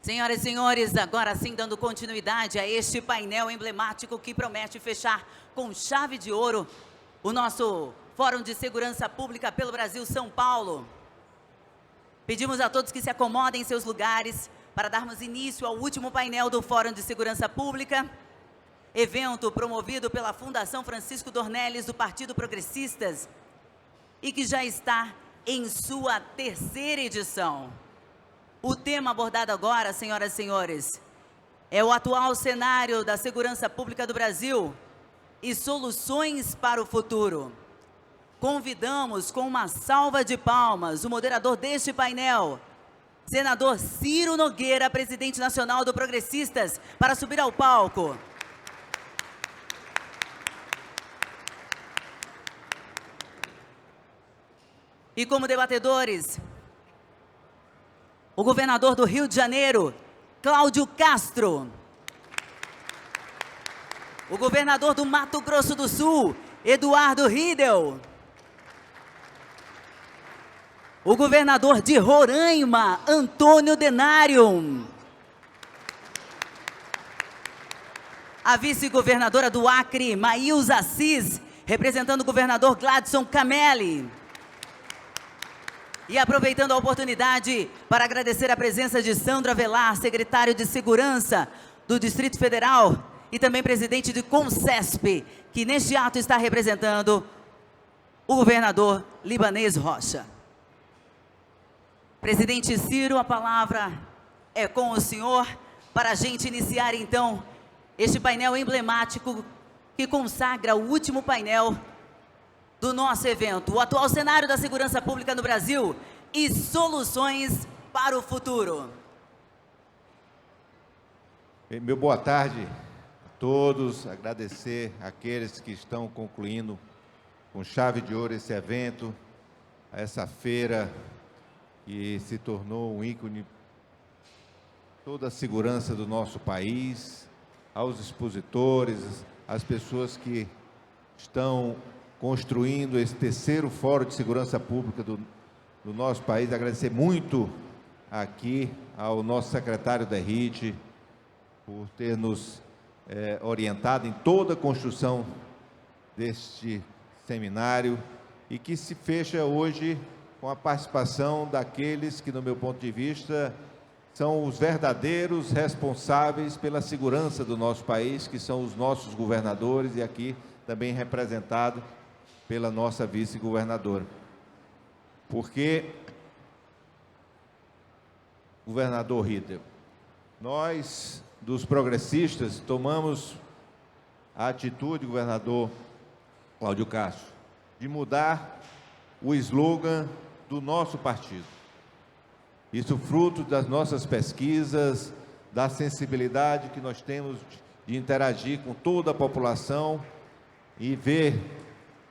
Senhoras e senhores, agora sim dando continuidade a este painel emblemático que promete fechar com chave de ouro o nosso Fórum de Segurança Pública pelo Brasil São Paulo. Pedimos a todos que se acomodem em seus lugares para darmos início ao último painel do Fórum de Segurança Pública, evento promovido pela Fundação Francisco Dornelles do Partido Progressistas e que já está em sua terceira edição. O tema abordado agora, senhoras e senhores, é o atual cenário da segurança pública do Brasil e soluções para o futuro. Convidamos com uma salva de palmas o moderador deste painel, senador Ciro Nogueira, presidente nacional do Progressistas, para subir ao palco. E como debatedores, o governador do Rio de Janeiro, Cláudio Castro. O governador do Mato Grosso do Sul, Eduardo Riedel. O governador de Roraima, Antônio Denário. A vice-governadora do Acre, Maílza Assis, representando o governador Gladson Camelli. E aproveitando a oportunidade para agradecer a presença de Sandro Avelar, secretário de Segurança do Distrito Federal e também presidente de Concesp, que neste ato está representando o governador Libanês Rocha. Presidente Ciro, a palavra é com o senhor para a gente iniciar então este painel emblemático que consagra o último painel do nosso evento, o atual cenário da segurança pública no Brasil e soluções para o futuro. Meu boa tarde a todos, agradecer àqueles que estão concluindo com chave de ouro esse evento, essa feira que se tornou um ícone de toda a segurança do nosso país, aos expositores, às pessoas que estão construindo esse terceiro Fórum de Segurança Pública do nosso país. Agradecer muito aqui ao nosso secretário Derrite por ter nos orientado em toda a construção deste seminário e que se fecha hoje com a participação daqueles que, no meu ponto de vista, são os verdadeiros responsáveis pela segurança do nosso país, que são os nossos governadores e aqui também representado pela nossa vice-governadora. Porque, governador Riedel, nós, dos progressistas, tomamos a atitude, governador Cláudio Castro, de mudar o slogan do nosso partido. Isso fruto das nossas pesquisas, da sensibilidade que nós temos de interagir com toda a população e ver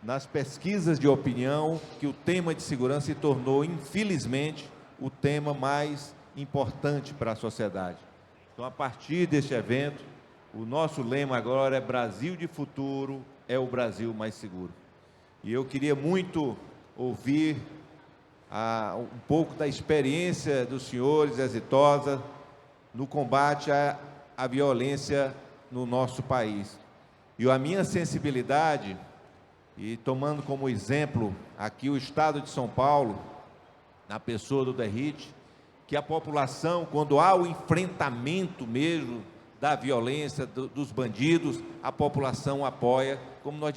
nas pesquisas de opinião que o tema de segurança se tornou, infelizmente, o tema mais importante para a sociedade. Então, a partir deste evento, o nosso lema agora é Brasil de futuro, é o Brasil mais seguro. E eu queria muito ouvir um pouco da experiência dos senhores exitosa no combate à violência no nosso país. E a minha sensibilidade, e tomando como exemplo aqui o estado de São Paulo, na pessoa do Derrite, que a população, quando há o enfrentamento mesmo da violência, dos bandidos, a população apoia, como nós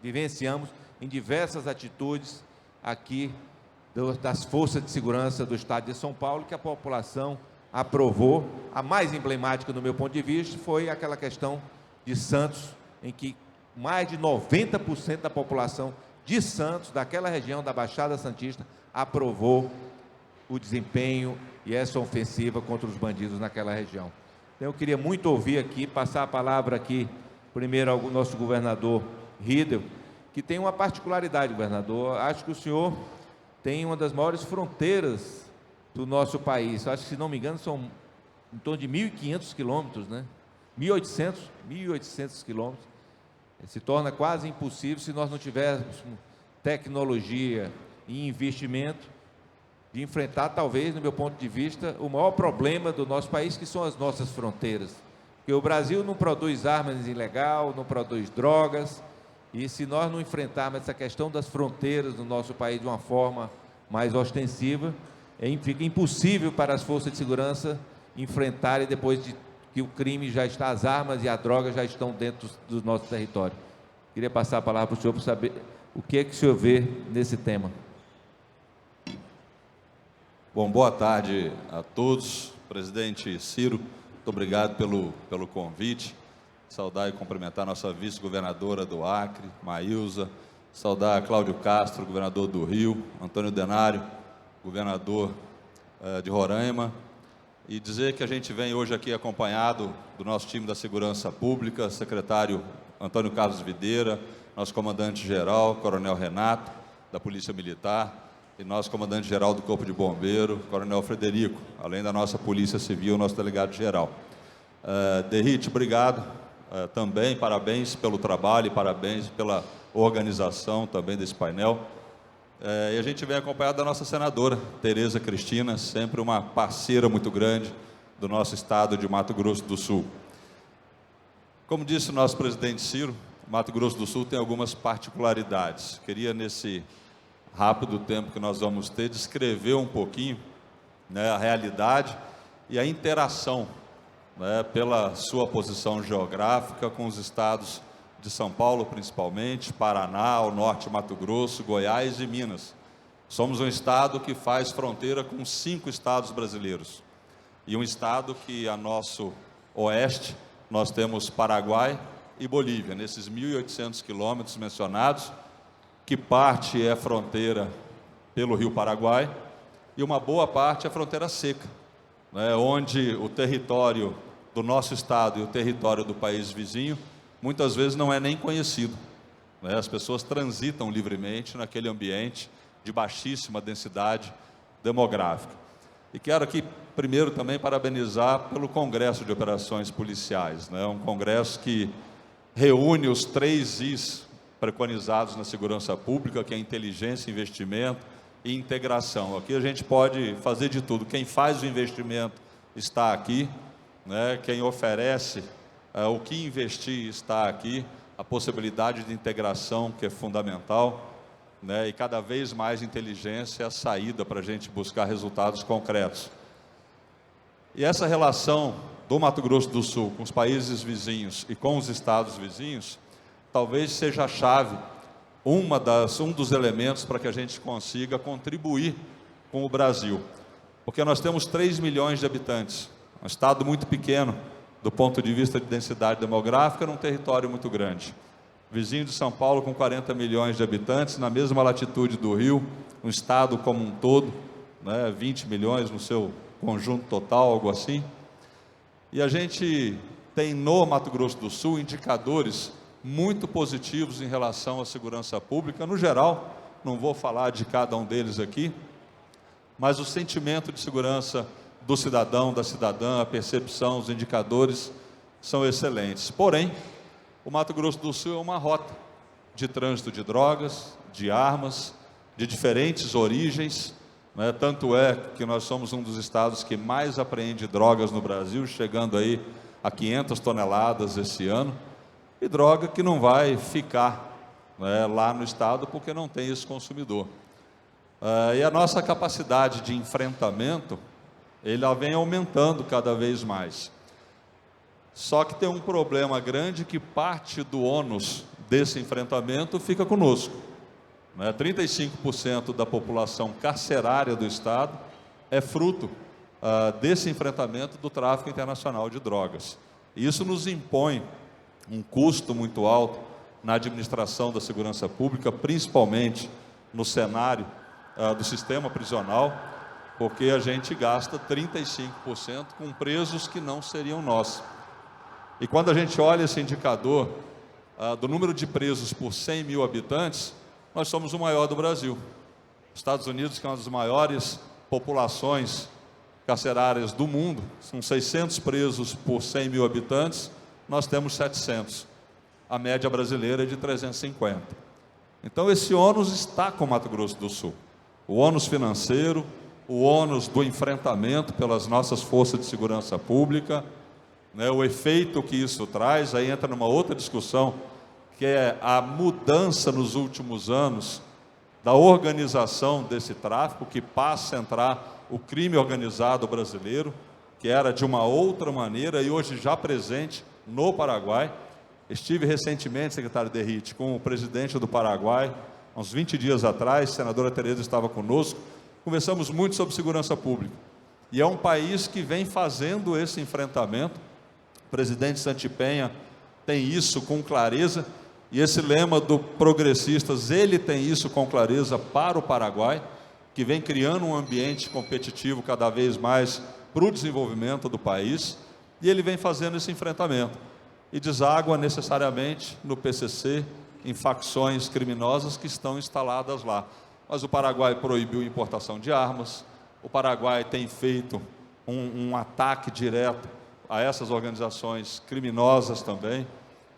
vivenciamos em diversas atitudes aqui das forças de segurança do estado de São Paulo, que a população aprovou. A mais emblemática, do meu ponto de vista, foi aquela questão de Santos, em que mais de 90% da população de Santos, daquela região da Baixada Santista, aprovou o desempenho e essa ofensiva contra os bandidos naquela região. Então, eu queria muito ouvir aqui, passar a palavra aqui, primeiro ao nosso governador Riedel, que tem uma particularidade, governador. Acho que o senhor tem uma das maiores fronteiras do nosso país. Acho que, se não me engano, são em torno de 1.500 quilômetros, né? 1.800 quilômetros. Se torna quase impossível, se nós não tivermos tecnologia e investimento, de enfrentar, talvez, no meu ponto de vista, o maior problema do nosso país, que são as nossas fronteiras. Porque o Brasil não produz armas ilegais, não produz drogas, e se nós não enfrentarmos essa questão das fronteiras do nosso país de uma forma mais ostensiva, fica impossível para as forças de segurança enfrentarem depois de que o crime já está, as armas e a droga já estão dentro do nosso território. Queria passar a palavra para o senhor para saber o que é que o senhor vê nesse tema. Bom, boa tarde a todos. Presidente Ciro, muito obrigado pelo convite. Saudar e cumprimentar a nossa vice-governadora do Acre, Maílza. Saudar Cláudio Castro, governador do Rio, Antônio Denário, governador de Roraima. E dizer que a gente vem hoje aqui acompanhado do nosso time da Segurança Pública, secretário Antônio Carlos Videira, nosso comandante-geral, coronel Renato, da Polícia Militar, e nosso comandante-geral do Corpo de Bombeiro, coronel Frederico, além da nossa Polícia Civil, nosso delegado-geral. Derrite, obrigado também, parabéns pelo trabalho e parabéns pela organização também desse painel. E a gente vem acompanhado da nossa senadora, Tereza Cristina, sempre uma parceira muito grande do nosso estado de Mato Grosso do Sul. Como disse o nosso presidente Ciro, Mato Grosso do Sul tem algumas particularidades. Queria, nesse rápido tempo que nós vamos ter, descrever um pouquinho, né, a realidade e a interação, né, pela sua posição geográfica com os estados de São Paulo, principalmente, Paraná, o norte de Mato Grosso, Goiás e Minas. Somos um estado que faz fronteira com 5 estados brasileiros. E um estado que, a nosso oeste, nós temos Paraguai e Bolívia, nesses 1.800 quilômetros mencionados, que parte é fronteira pelo Rio Paraguai e uma boa parte é fronteira seca, né, onde o território do nosso estado e o território do país vizinho muitas vezes não é nem conhecido, né? As pessoas transitam livremente naquele ambiente de baixíssima densidade demográfica. E quero aqui, primeiro, também parabenizar pelo Congresso de Operações Policiais, né? Um congresso que reúne os 3 Is preconizados na segurança pública, que é inteligência, investimento e integração. Aqui a gente pode fazer de tudo. Quem faz o investimento está aqui, né? Quem oferece o que investir está aqui, a possibilidade de integração, que é fundamental, né? E cada vez mais inteligência é a saída para a gente buscar resultados concretos. E essa relação do Mato Grosso do Sul com os países vizinhos e com os estados vizinhos, talvez seja a chave, um dos elementos para que a gente consiga contribuir com o Brasil. Porque nós temos 3 milhões de habitantes, um estado muito pequeno, do ponto de vista de densidade demográfica, num território muito grande. Vizinho de São Paulo com 40 milhões de habitantes, na mesma latitude do Rio, um estado como um todo, né, 20 milhões no seu conjunto total, algo assim. E a gente tem no Mato Grosso do Sul indicadores muito positivos em relação à segurança pública, no geral, não vou falar de cada um deles aqui, mas o sentimento de segurança do cidadão, da cidadã, a percepção, os indicadores são excelentes. Porém, o Mato Grosso do Sul é uma rota de trânsito de drogas, de armas, de diferentes origens, né? Tanto é que nós somos um dos estados que mais apreende drogas no Brasil, chegando aí a 500 toneladas esse ano, e droga que não vai ficar, né, lá no estado porque não tem esse consumidor. E a nossa capacidade de enfrentamento, ela vem aumentando cada vez mais. Só que tem um problema grande, que parte do ônus desse enfrentamento fica conosco, né? 35% da população carcerária do estado é fruto desse enfrentamento do tráfico internacional de drogas. E isso nos impõe um custo muito alto na administração da segurança pública, principalmente no cenário do sistema prisional, porque a gente gasta 35% com presos que não seriam nossos. E quando a gente olha esse indicador do número de presos por 100 mil habitantes, nós somos o maior do Brasil. Estados Unidos, que é uma das maiores populações carcerárias do mundo, são 600 presos por 100 mil habitantes, nós temos 700. A média brasileira é de 350. Então esse ônus está com o Mato Grosso do Sul. O ônus financeiro, o ônus do enfrentamento pelas nossas forças de segurança pública, né, o efeito que isso traz, aí entra numa outra discussão, que é a mudança nos últimos anos da organização desse tráfico, que passa a entrar o crime organizado brasileiro, que era de uma outra maneira e hoje já presente no Paraguai. Estive recentemente, secretário Derrite, com o presidente do Paraguai, uns 20 dias atrás, a senadora Tereza estava conosco, conversamos muito sobre segurança pública. E é um país que vem fazendo esse enfrentamento. O presidente Santipenha tem isso com clareza, e esse lema do Progressistas, ele tem isso com clareza para o Paraguai, que vem criando um ambiente competitivo cada vez mais para o desenvolvimento do país, e ele vem fazendo esse enfrentamento. E deságua necessariamente no PCC, em facções criminosas que estão instaladas lá. Mas o Paraguai proibiu a importação de armas, o Paraguai tem feito um ataque direto a essas organizações criminosas também,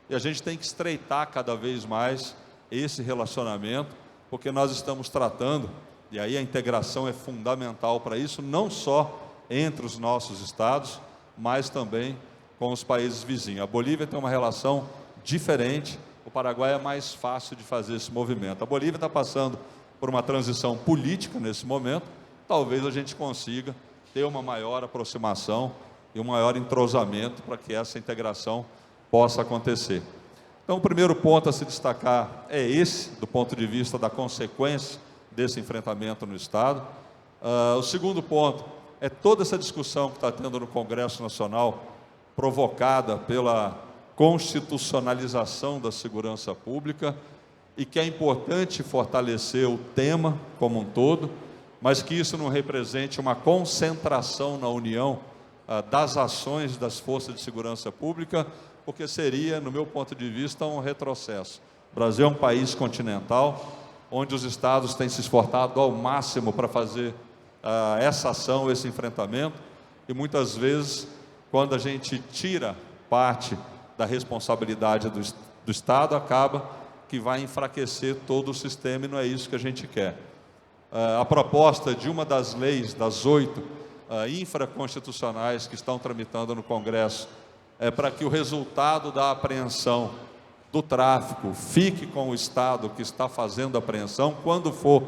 e a gente tem que estreitar cada vez mais esse relacionamento, porque nós estamos tratando, e aí a integração é fundamental para isso, não só entre os nossos estados, mas também com os países vizinhos. A Bolívia tem uma relação diferente, o Paraguai é mais fácil de fazer esse movimento. A Bolívia está passando por uma transição política nesse momento, talvez a gente consiga ter uma maior aproximação e um maior entrosamento para que essa integração possa acontecer. Então, o primeiro ponto a se destacar é esse, do ponto de vista da consequência desse enfrentamento no Estado. O segundo ponto é toda essa discussão que está tendo no Congresso Nacional, provocada pela constitucionalização da segurança pública, e que é importante fortalecer o tema como um todo, mas que isso não represente uma concentração na União das ações das forças de segurança pública, porque seria, no meu ponto de vista, um retrocesso. O Brasil é um país continental, onde os estados têm se esforçado ao máximo para fazer essa ação, esse enfrentamento, e muitas vezes, quando a gente tira parte da responsabilidade do Estado, acaba que vai enfraquecer todo o sistema, e não é isso que a gente quer. A proposta de uma das leis, das 8 infraconstitucionais que estão tramitando no Congresso, é para que o resultado da apreensão do tráfico fique com o Estado que está fazendo a apreensão, quando for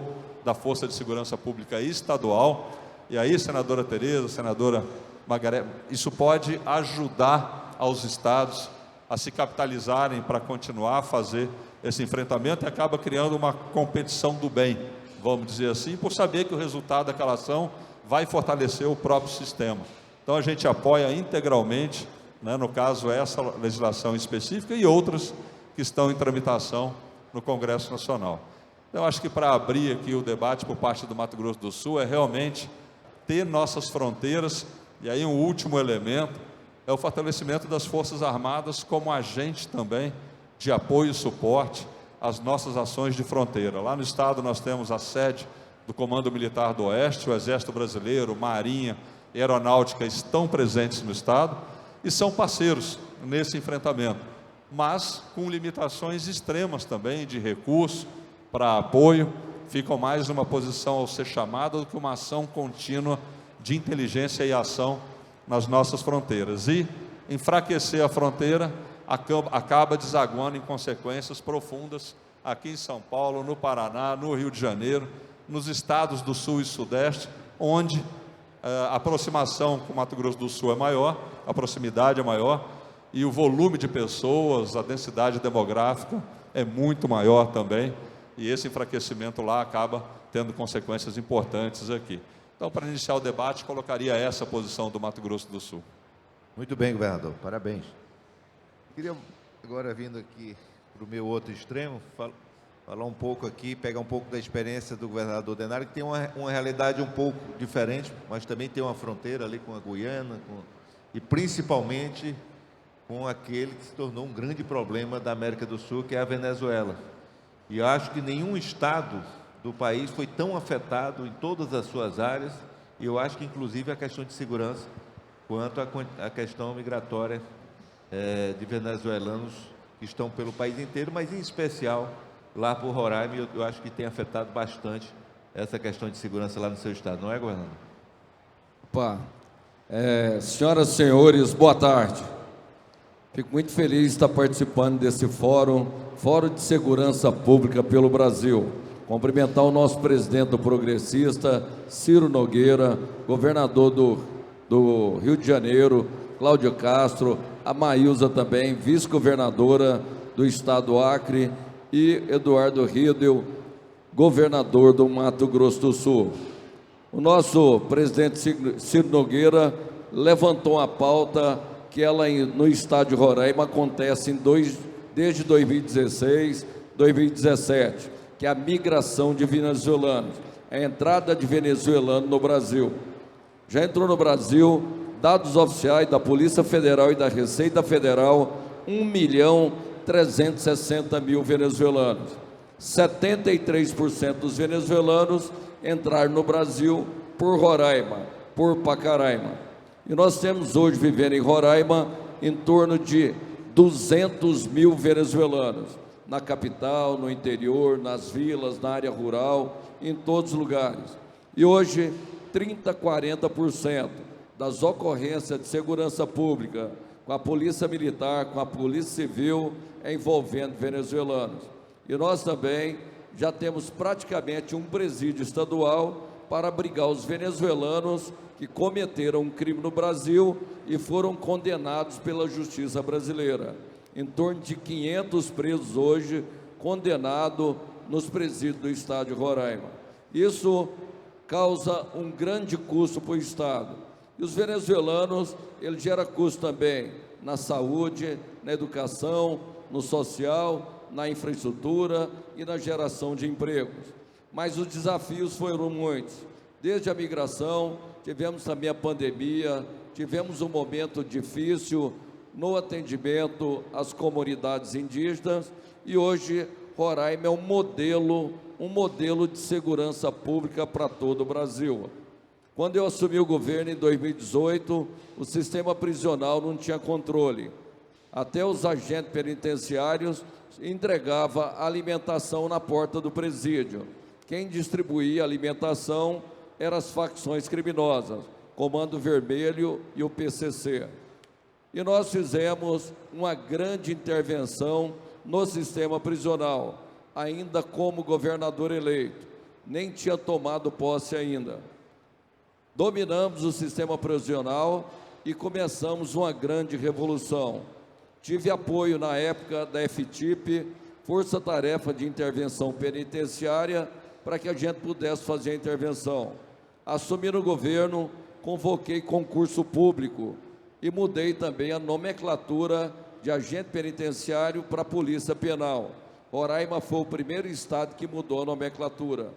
da Força de Segurança Pública estadual. E aí, senadora Tereza, senadora Margareth, isso pode ajudar aos estados a se capitalizarem para continuar a fazer esse enfrentamento, e acaba criando uma competição do bem, vamos dizer assim, por saber que o resultado daquela ação vai fortalecer o próprio sistema. Então a gente apoia integralmente, né, no caso essa legislação específica e outras que estão em tramitação no Congresso Nacional. Então acho que para abrir aqui o debate por parte do Mato Grosso do Sul é realmente ter nossas fronteiras, e aí um último elemento é o fortalecimento das Forças Armadas como agente também de apoio e suporte às nossas ações de fronteira. Lá no estado nós temos a sede do Comando Militar do Oeste, o Exército Brasileiro, Marinha e Aeronáutica estão presentes no estado e são parceiros nesse enfrentamento, mas com limitações extremas também de recurso para apoio, ficam mais numa posição ao ser chamada do que uma ação contínua de inteligência e ação nas nossas fronteiras. E enfraquecer a fronteira acaba desaguando em consequências profundas aqui em São Paulo, no Paraná, no Rio de Janeiro, nos estados do Sul e Sudeste, onde a aproximação com o Mato Grosso do Sul é maior, a proximidade é maior, e o volume de pessoas, a densidade demográfica é muito maior também, e esse enfraquecimento lá acaba tendo consequências importantes aqui. Então, para iniciar o debate, colocaria essa posição do Mato Grosso do Sul. Muito bem, governador, parabéns. Queria agora, vindo aqui para o meu outro extremo, falar um pouco aqui, pegar um pouco da experiência do governador Denário, que tem uma realidade um pouco diferente, mas também tem uma fronteira ali com a Guiana, e principalmente com aquele que se tornou um grande problema da América do Sul, que é a Venezuela. E eu acho que nenhum estado do país foi tão afetado em todas as suas áreas, e eu acho que inclusive a questão de segurança, quanto a questão migratória de venezuelanos que estão pelo país inteiro, mas em especial lá por Roraima, eu acho que tem afetado bastante essa questão de segurança lá no seu estado, não é, governador? Opa. Senhoras e senhores, boa tarde. Fico muito feliz de estar participando desse Fórum de Segurança Pública pelo Brasil. Cumprimentar o nosso presidente do Progressista, Ciro Nogueira, governador do Rio de Janeiro, Cláudio Castro, a Maílza também, vice-governadora do estado do Acre, e Eduardo Riedel, governador do Mato Grosso do Sul. O nosso presidente Ciro Nogueira levantou uma pauta que ela no estado de Roraima acontece desde 2016, 2017, que é a migração de venezuelanos, a entrada de venezuelanos no Brasil. Já entrou no Brasil, dados oficiais da Polícia Federal e da Receita Federal, 1.360.000 venezuelanos. 73% dos venezuelanos entraram no Brasil por Roraima, por Pacaraima. E nós temos hoje, vivendo em Roraima, em torno de 200.000 venezuelanos, na capital, no interior, nas vilas, na área rural, em todos os lugares. E hoje, 30%, 40% das ocorrências de segurança pública com a Polícia Militar, com a Polícia Civil, é envolvendo venezuelanos. E nós também já temos praticamente um presídio estadual para abrigar os venezuelanos que cometeram um crime no Brasil e foram condenados pela justiça brasileira. Em torno de 500 presos hoje condenados nos presídios do estado de Roraima. Isso causa um grande custo para o estado. E os venezuelanos, ele gera custo também na saúde, na educação, no social, na infraestrutura e na geração de empregos. Mas os desafios foram muitos. Desde a migração, tivemos também a pandemia, tivemos um momento difícil no atendimento às comunidades indígenas e hoje Roraima é um modelo de segurança pública para todo o Brasil. Quando eu assumi o governo em 2018, o sistema prisional não tinha controle. Até os agentes penitenciários entregava alimentação na porta do presídio. Quem distribuía alimentação eram as facções criminosas, Comando Vermelho e o PCC. E nós fizemos uma grande intervenção no sistema prisional, ainda como governador eleito, nem tinha tomado posse ainda. Dominamos o sistema prisional e começamos uma grande revolução. Tive apoio na época da FTIP, Força Tarefa de Intervenção Penitenciária, para que a gente pudesse fazer a intervenção. Assumi no governo, convoquei concurso público e mudei também a nomenclatura de agente penitenciário para a Polícia Penal. Roraima foi o primeiro estado que mudou a nomenclatura.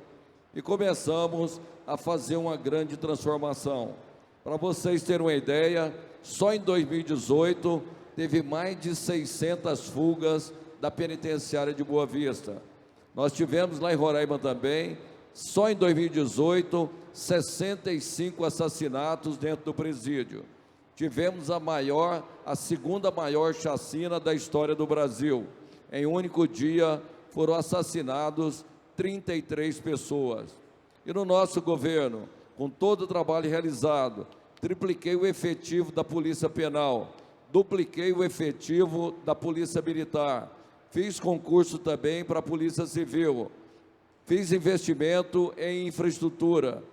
E começamos a fazer uma grande transformação. Para vocês terem uma ideia, só em 2018 teve mais de 600 fugas da penitenciária de Boa Vista. Nós tivemos lá em Roraima também, só em 2018, 65 assassinatos dentro do presídio. Tivemos a segunda maior chacina da história do Brasil. Em um único dia foram assassinados 33 pessoas. E no nosso governo, com todo o trabalho realizado, tripliquei o efetivo da Polícia Penal, dupliquei o efetivo da Polícia Militar, fiz concurso também para a Polícia Civil, fiz investimento em infraestrutura.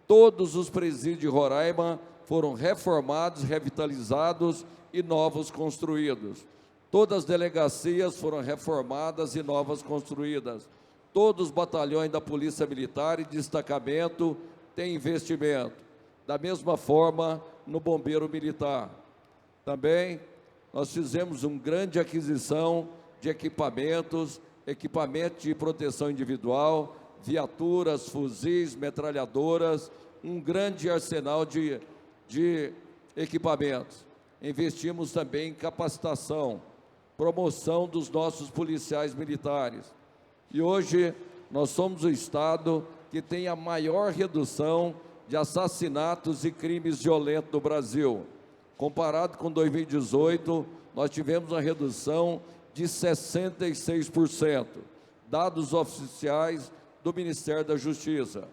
Todos os presídios de Roraima foram reformados, revitalizados e novos construídos. Todas as delegacias foram reformadas e novas construídas. Todos os batalhões da Polícia Militar e destacamento têm investimento. Da mesma forma, no Bombeiro Militar. Também nós fizemos uma grande aquisição de equipamentos de proteção individual, viaturas, fuzis, metralhadoras, um grande arsenal de equipamentos. Investimos também em capacitação, promoção dos nossos policiais militares. E hoje nós somos o estado que tem a maior redução de assassinatos e crimes violentos do Brasil. Comparado com 2018, nós tivemos uma redução de 66%, dados oficiais do Ministério da Justiça.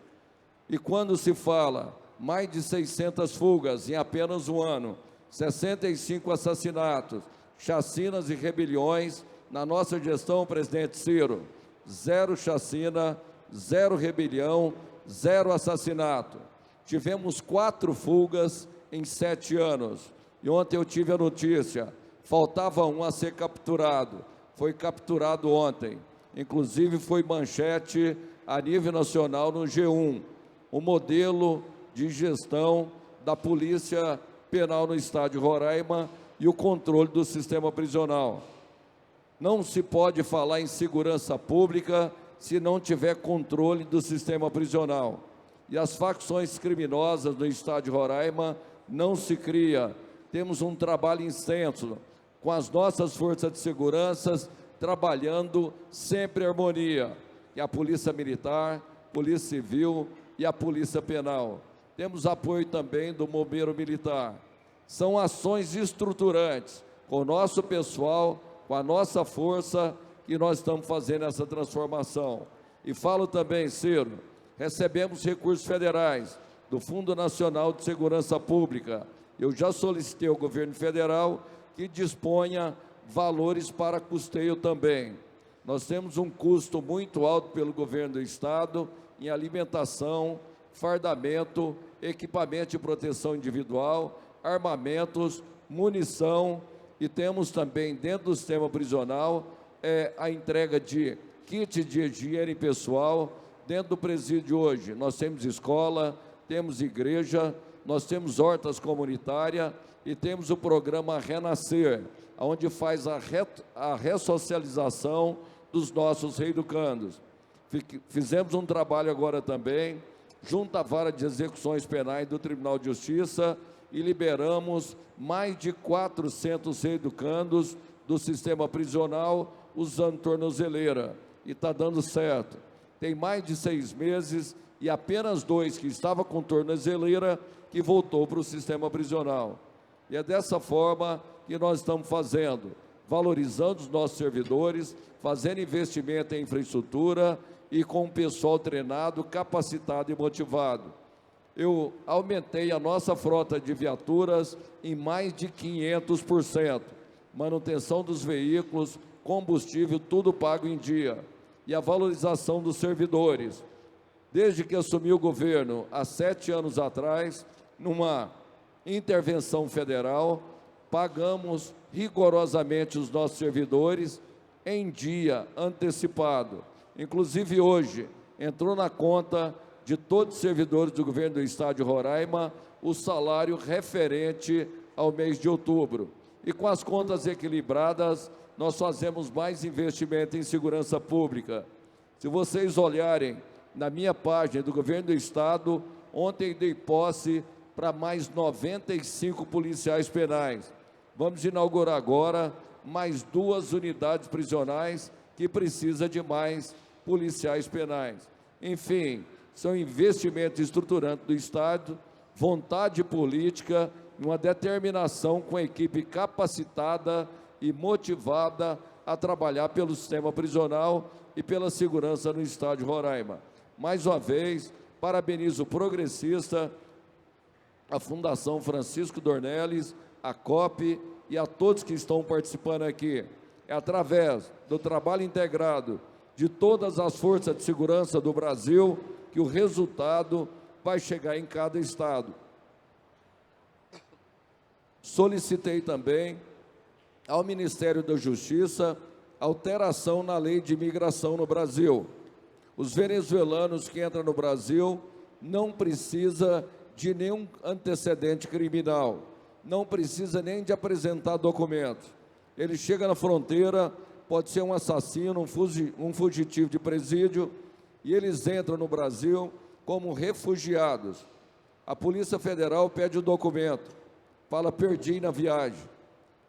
E quando se fala mais de 600 fugas em apenas um ano, 65 assassinatos, chacinas e rebeliões, na nossa gestão, presidente Ciro, 0 chacina, 0 rebelião, 0 assassinato. Tivemos 4 fugas em 7 anos. E ontem eu tive a notícia, faltava um a ser capturado. Foi capturado ontem. Inclusive foi manchete a nível nacional no G1. O modelo de gestão da Polícia Penal no Estado de Roraima e o controle do sistema prisional. Não se pode falar em segurança pública se não tiver controle do sistema prisional. E as facções criminosas no Estado de Roraima não se cria. Temos um trabalho intenso com as nossas forças de segurança trabalhando sempre em harmonia. E a Polícia Militar, Polícia Civil e a Polícia Penal. Temos apoio também do Bombeiro Militar. São ações estruturantes com o nosso pessoal, com a nossa força, que nós estamos fazendo essa transformação. E falo também, Ciro, recebemos recursos federais do Fundo Nacional de Segurança Pública. Eu já solicitei ao governo federal que disponha valores para custeio também. Nós temos um custo muito alto pelo governo do Estado em alimentação, fardamento, equipamento de proteção individual, armamentos, munição, e temos também dentro do sistema prisional a entrega de kit de higiene pessoal. Dentro do presídio hoje nós temos escola, temos igreja, nós temos hortas comunitárias e temos o programa Renascer, onde faz a ressocialização dos nossos reeducandos. Fizemos um trabalho agora também, junto à Vara de Execuções Penais do Tribunal de Justiça, e liberamos mais de 400 reeducandos do sistema prisional usando tornozeleira. E está dando certo. Tem mais de 6 meses e apenas 2 que estavam com tornozeleira que voltou para o sistema prisional. E é dessa forma que nós estamos fazendo, valorizando os nossos servidores, fazendo investimento em infraestrutura e com o pessoal treinado, capacitado e motivado. Eu aumentei a nossa frota de viaturas em mais de 500%. Manutenção dos veículos, combustível, tudo pago em dia. E a valorização dos servidores. Desde que assumi o governo, há 7 anos atrás, numa intervenção federal, pagamos rigorosamente os nossos servidores em dia antecipado. Inclusive hoje, entrou na conta de todos os servidores do governo do Estado de Roraima o salário referente ao mês de outubro. E com as contas equilibradas, nós fazemos mais investimento em segurança pública. Se vocês olharem na minha página do governo do Estado, ontem dei posse para mais 95 policiais penais. Vamos inaugurar agora mais 2 unidades prisionais que precisa de mais policiais penais. Enfim, são investimentos estruturantes do Estado, vontade política, uma determinação com a equipe capacitada e motivada a trabalhar pelo sistema prisional e pela segurança no Estado de Roraima. Mais uma vez, parabenizo o Progressista, a Fundação Francisco Dornelles, a COP e a todos que estão participando aqui. É através do trabalho integrado de todas as forças de segurança do Brasil que o resultado vai chegar em cada estado. Solicitei também ao Ministério da Justiça alteração na lei de imigração no Brasil. Os venezuelanos que entram no Brasil não precisam de nenhum antecedente criminal, não precisa nem de apresentar documentos. Ele chega na fronteira, pode ser um assassino, um fugitivo de presídio, e eles entram no Brasil como refugiados. A Polícia Federal pede o documento, fala: perdi na viagem.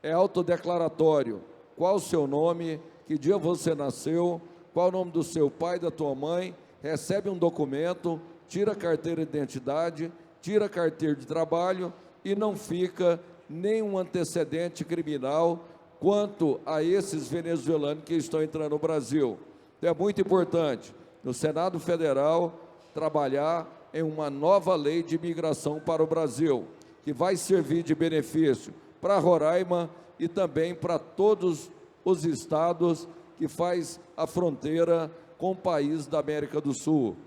É autodeclaratório. Qual o seu nome, que dia você nasceu, qual o nome do seu pai, da tua mãe, recebe um documento, tira a carteira de identidade, tira a carteira de trabalho e não fica nenhum antecedente criminal quanto a esses venezuelanos que estão entrando no Brasil. Então é muito importante no Senado Federal trabalhar em uma nova lei de imigração para o Brasil, que vai servir de benefício para Roraima e também para todos os estados que faz a fronteira com o país da América do Sul.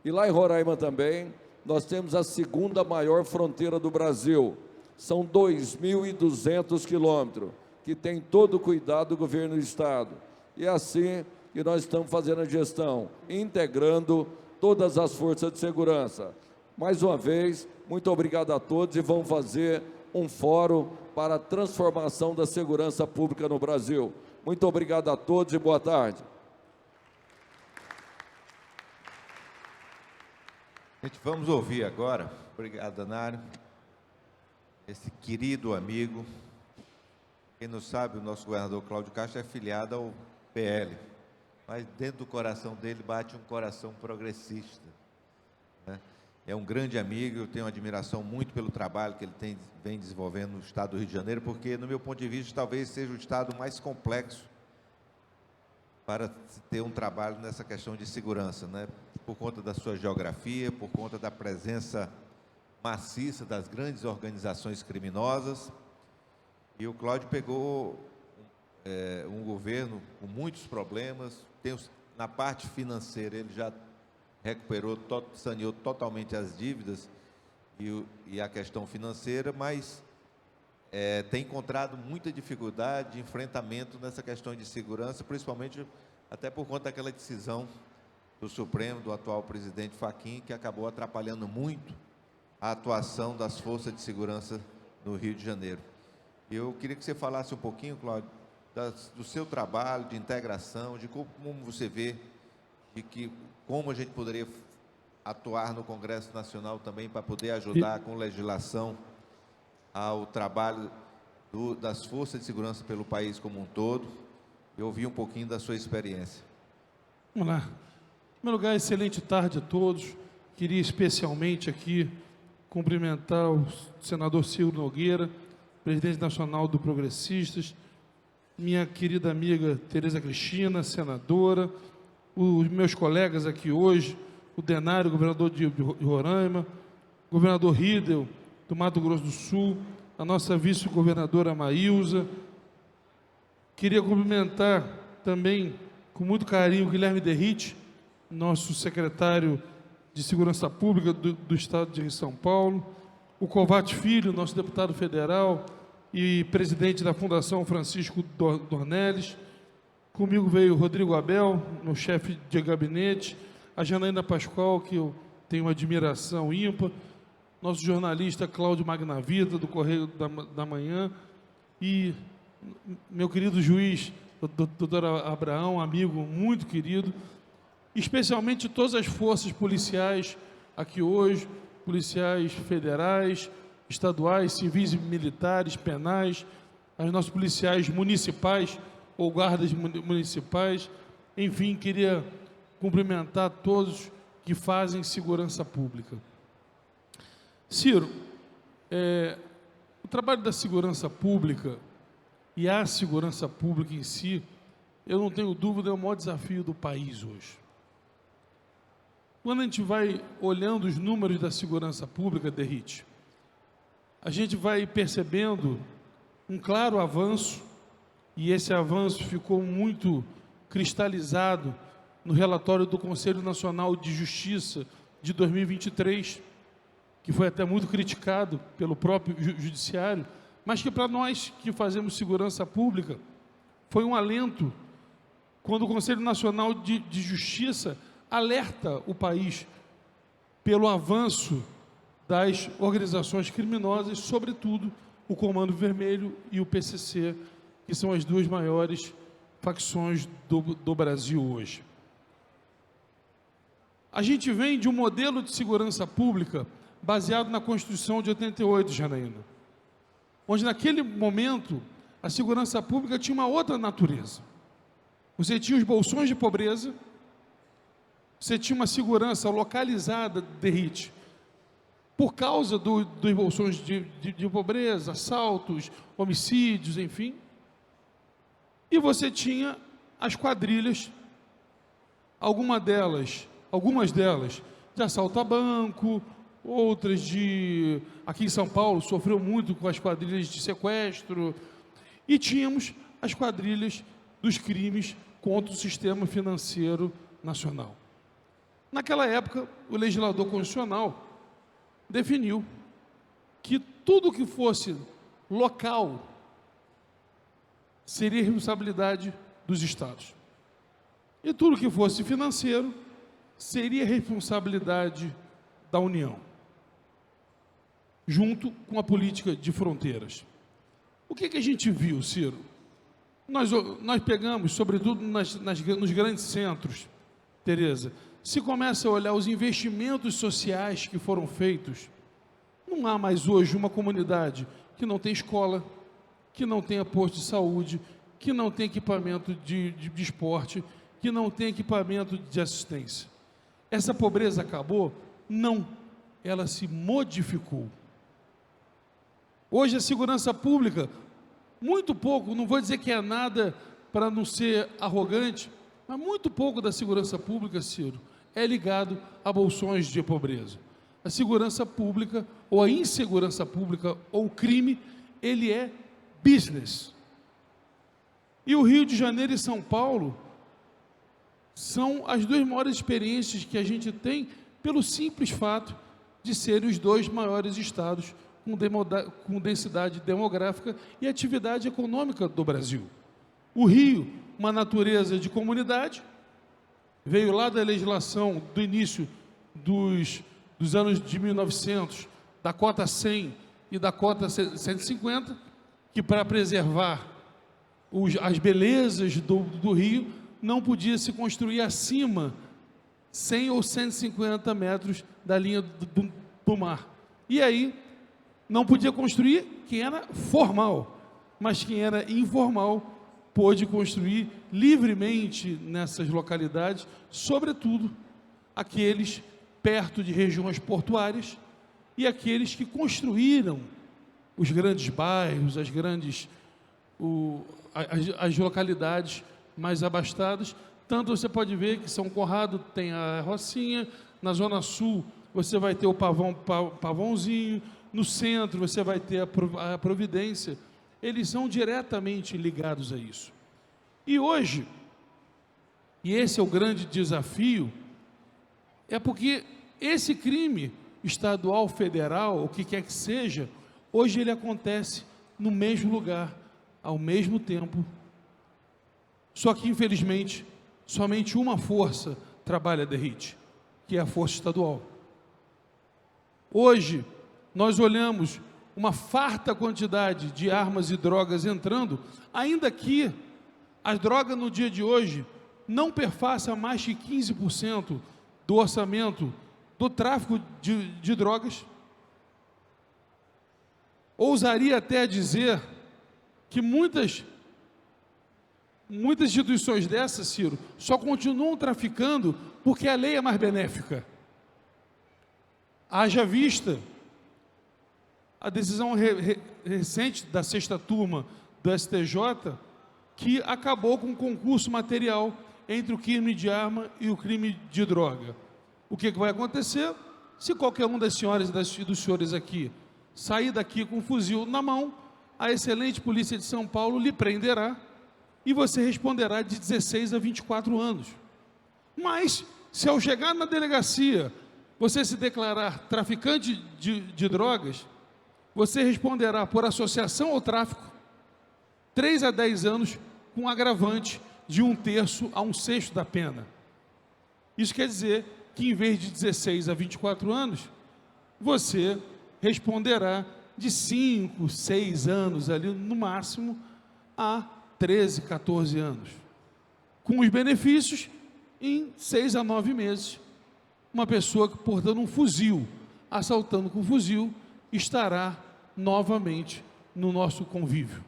E lá em Roraima também, nós temos a segunda maior fronteira do Brasil. São 2.200 quilômetros, que tem todo o cuidado do governo do estado. E é assim que nós estamos fazendo a gestão, integrando todas as forças de segurança. Mais uma vez, muito obrigado a todos e vamos fazer um fórum para a transformação da segurança pública no Brasil. Muito obrigado a todos e boa tarde. Gente, vamos ouvir agora, obrigado, Danário, esse querido amigo. Quem não sabe, o nosso governador Cláudio Castro é filiado ao PL, mas dentro do coração dele bate um coração progressista, né? É um grande amigo, eu tenho uma admiração muito pelo trabalho que ele vem desenvolvendo no estado do Rio de Janeiro, porque, no meu ponto de vista, talvez seja o estado mais complexo para ter um trabalho nessa questão de segurança, né? Por conta da sua geografia, por conta da presença maciça das grandes organizações criminosas. E o Cláudio pegou um governo com muitos problemas, na parte financeira ele já recuperou, saneou totalmente as dívidas e a questão financeira, mas tem encontrado muita dificuldade de enfrentamento nessa questão de segurança, principalmente até por conta daquela decisão do Supremo, do atual presidente Fachin, que acabou atrapalhando muito a atuação das forças de segurança no Rio de Janeiro. Eu queria que você falasse um pouquinho, Cláudio, do seu trabalho de integração, de como você vê, como a gente poderia atuar no Congresso Nacional também para poder ajudar com legislação ao trabalho das forças de segurança pelo país como um todo, e ouvir um pouquinho da sua experiência. Vamos lá. Em primeiro lugar, excelente tarde a todos. Queria especialmente aqui cumprimentar o senador Ciro Nogueira, presidente nacional do Progressistas, minha querida amiga Tereza Cristina, senadora, os meus colegas aqui hoje, o Denário, governador de Roraima, o governador Riedel, do Mato Grosso do Sul, a nossa vice-governadora Maílza. Queria cumprimentar também, com muito carinho, o Guilherme Derrite, nosso secretário de Segurança Pública do Estado de São Paulo, o Kovács Filho, nosso deputado federal e presidente da Fundação Francisco Dornelles. Comigo veio o Rodrigo Abel, meu chefe de gabinete, a Janaína Pascoal, que eu tenho uma admiração ímpar, nosso jornalista Cláudio Magnavita, do Correio da Manhã, e meu querido juiz, o doutor Abraão, amigo muito querido, especialmente todas as forças policiais aqui hoje, policiais federais, estaduais, civis e militares, penais, os nossos policiais municipais ou guardas municipais. Enfim, queria cumprimentar todos que fazem segurança pública. Ciro, o trabalho da segurança pública e a segurança pública em si, eu não tenho dúvida, é o maior desafio do país hoje. Quando a gente vai olhando os números da segurança pública, Derrite, a gente vai percebendo um claro avanço, e esse avanço ficou muito cristalizado no relatório do Conselho Nacional de Justiça de 2023, que foi até muito criticado pelo próprio Judiciário, mas que para nós que fazemos segurança pública foi um alento quando o Conselho Nacional de Justiça alerta o país pelo avanço das organizações criminosas, sobretudo o Comando Vermelho e o PCC, que são as duas maiores facções do Brasil hoje. A gente vem de um modelo de segurança pública baseado na Constituição de 88, Janaína, onde naquele momento a segurança pública tinha uma outra natureza. Você tinha os bolsões de pobreza, você tinha uma segurança localizada, Derrite, por causa dos bolsões de pobreza, assaltos, homicídios, enfim. E você tinha as quadrilhas, algumas delas de assalto a banco, outras de... Aqui em São Paulo sofreu muito com as quadrilhas de sequestro, e tínhamos as quadrilhas dos crimes contra o sistema financeiro nacional. Naquela época, o legislador constitucional definiu que tudo que fosse local seria responsabilidade dos estados. E tudo que fosse financeiro seria responsabilidade da União, junto com a política de fronteiras. O que a gente viu, Ciro? Nós pegamos, sobretudo nos grandes centros, Tereza, se começa a olhar os investimentos sociais que foram feitos, não há mais hoje uma comunidade que não tem escola, que não tenha posto de saúde, que não tem equipamento de esporte, que não tem equipamento de assistência. Essa pobreza acabou? Não, ela se modificou. Hoje a segurança pública, muito pouco, não vou dizer que é nada para não ser arrogante, mas muito pouco da segurança pública, Ciro, é ligado a bolsões de pobreza. A segurança pública, ou a insegurança pública, ou o crime, ele é business. E o Rio de Janeiro e São Paulo são as duas maiores experiências que a gente tem pelo simples fato de serem os dois maiores estados com densidade demográfica e atividade econômica do Brasil. O Rio, uma natureza de comunidade, veio lá da legislação do início dos anos de 1900, da cota 100 e da cota 150, que para preservar as belezas do Rio, não podia se construir acima 100 ou 150 metros da linha do mar. E aí, não podia construir quem era formal, mas quem era informal pôde construir livremente nessas localidades, sobretudo aqueles perto de regiões portuárias e aqueles que construíram os grandes bairros, as localidades mais abastadas. Tanto você pode ver que São Conrado tem a Rocinha, na Zona Sul você vai ter o Pavãozinho, no centro você vai ter a Providência. Eles são diretamente ligados a isso. E hoje, e esse é o grande desafio, é porque esse crime estadual, federal, o que quer que seja, hoje ele acontece no mesmo lugar, ao mesmo tempo. Só que, infelizmente, somente uma força trabalha de hit, que é a força estadual. Hoje, nós olhamos uma farta quantidade de armas e drogas entrando, ainda que as drogas no dia de hoje não perfaçam mais de 15% do orçamento do tráfico de drogas. Ousaria até dizer que muitas instituições dessas, Ciro, só continuam traficando porque a lei é mais benéfica. Haja vista a decisão recente da 6ª turma do STJ, que acabou com o concurso material entre o crime de arma e o crime de droga. O que vai acontecer? Se qualquer um das senhoras e dos senhores aqui sair daqui com um fuzil na mão, a excelente polícia de São Paulo lhe prenderá e você responderá de 16 a 24 anos. Mas, se ao chegar na delegacia, você se declarar traficante de drogas, você responderá por associação ao tráfico, 3 a 10 anos, com agravante de 1/3 a 1/6 da pena. Isso quer dizer que, em vez de 16 a 24 anos, você responderá de 5, 6 anos, ali no máximo, a 13, 14 anos. Com os benefícios, em 6 a 9 meses, uma pessoa que, portando um fuzil, assaltando com fuzil, estará novamente no nosso convívio.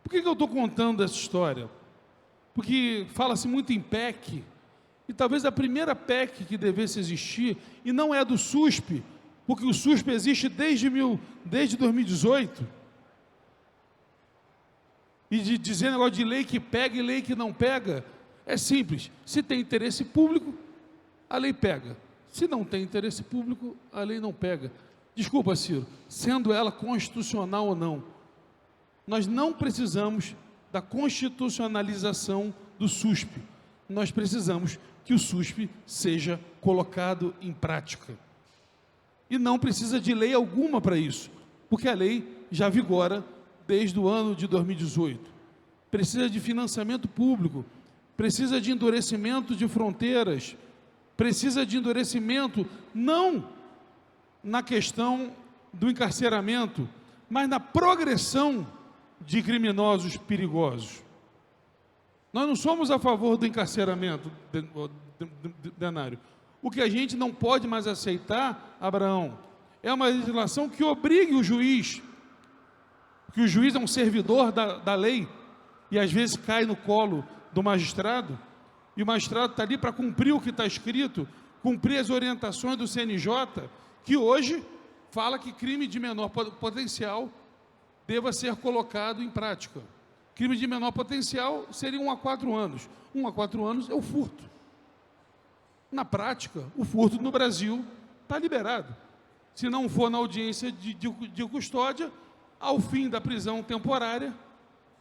Por que eu estou contando essa história? Porque fala-se muito em PEC, e talvez a primeira PEC que devesse existir, e não é do SUSP, porque o SUSP existe desde 2018, e de dizer negócio de lei que pega e lei que não pega, é simples. Se tem interesse público, a lei pega. Se não tem interesse público, a lei não pega. Desculpa, Ciro, sendo ela constitucional ou não, nós não precisamos da constitucionalização do SUSP. Nós precisamos que o SUSP seja colocado em prática. E não precisa de lei alguma para isso, porque a lei já vigora desde o ano de 2018. Precisa de financiamento público, precisa de endurecimento de fronteiras, precisa de endurecimento não na questão do encarceramento, mas na progressão de criminosos perigosos. Nós não somos a favor do encarceramento, Denário. O que a gente não pode mais aceitar, Abraão, é uma legislação que obrigue o juiz, que o juiz é um servidor da lei, e às vezes cai no colo do magistrado, e o magistrado está ali para cumprir o que está escrito, cumprir as orientações do CNJ, que hoje fala que crime de menor potencial deva ser colocado em prática. Crime de menor potencial seria 1 a 4 anos. 1 a 4 anos é o furto. Na prática, o furto no Brasil está liberado. Se não for na audiência de custódia, ao fim da prisão temporária,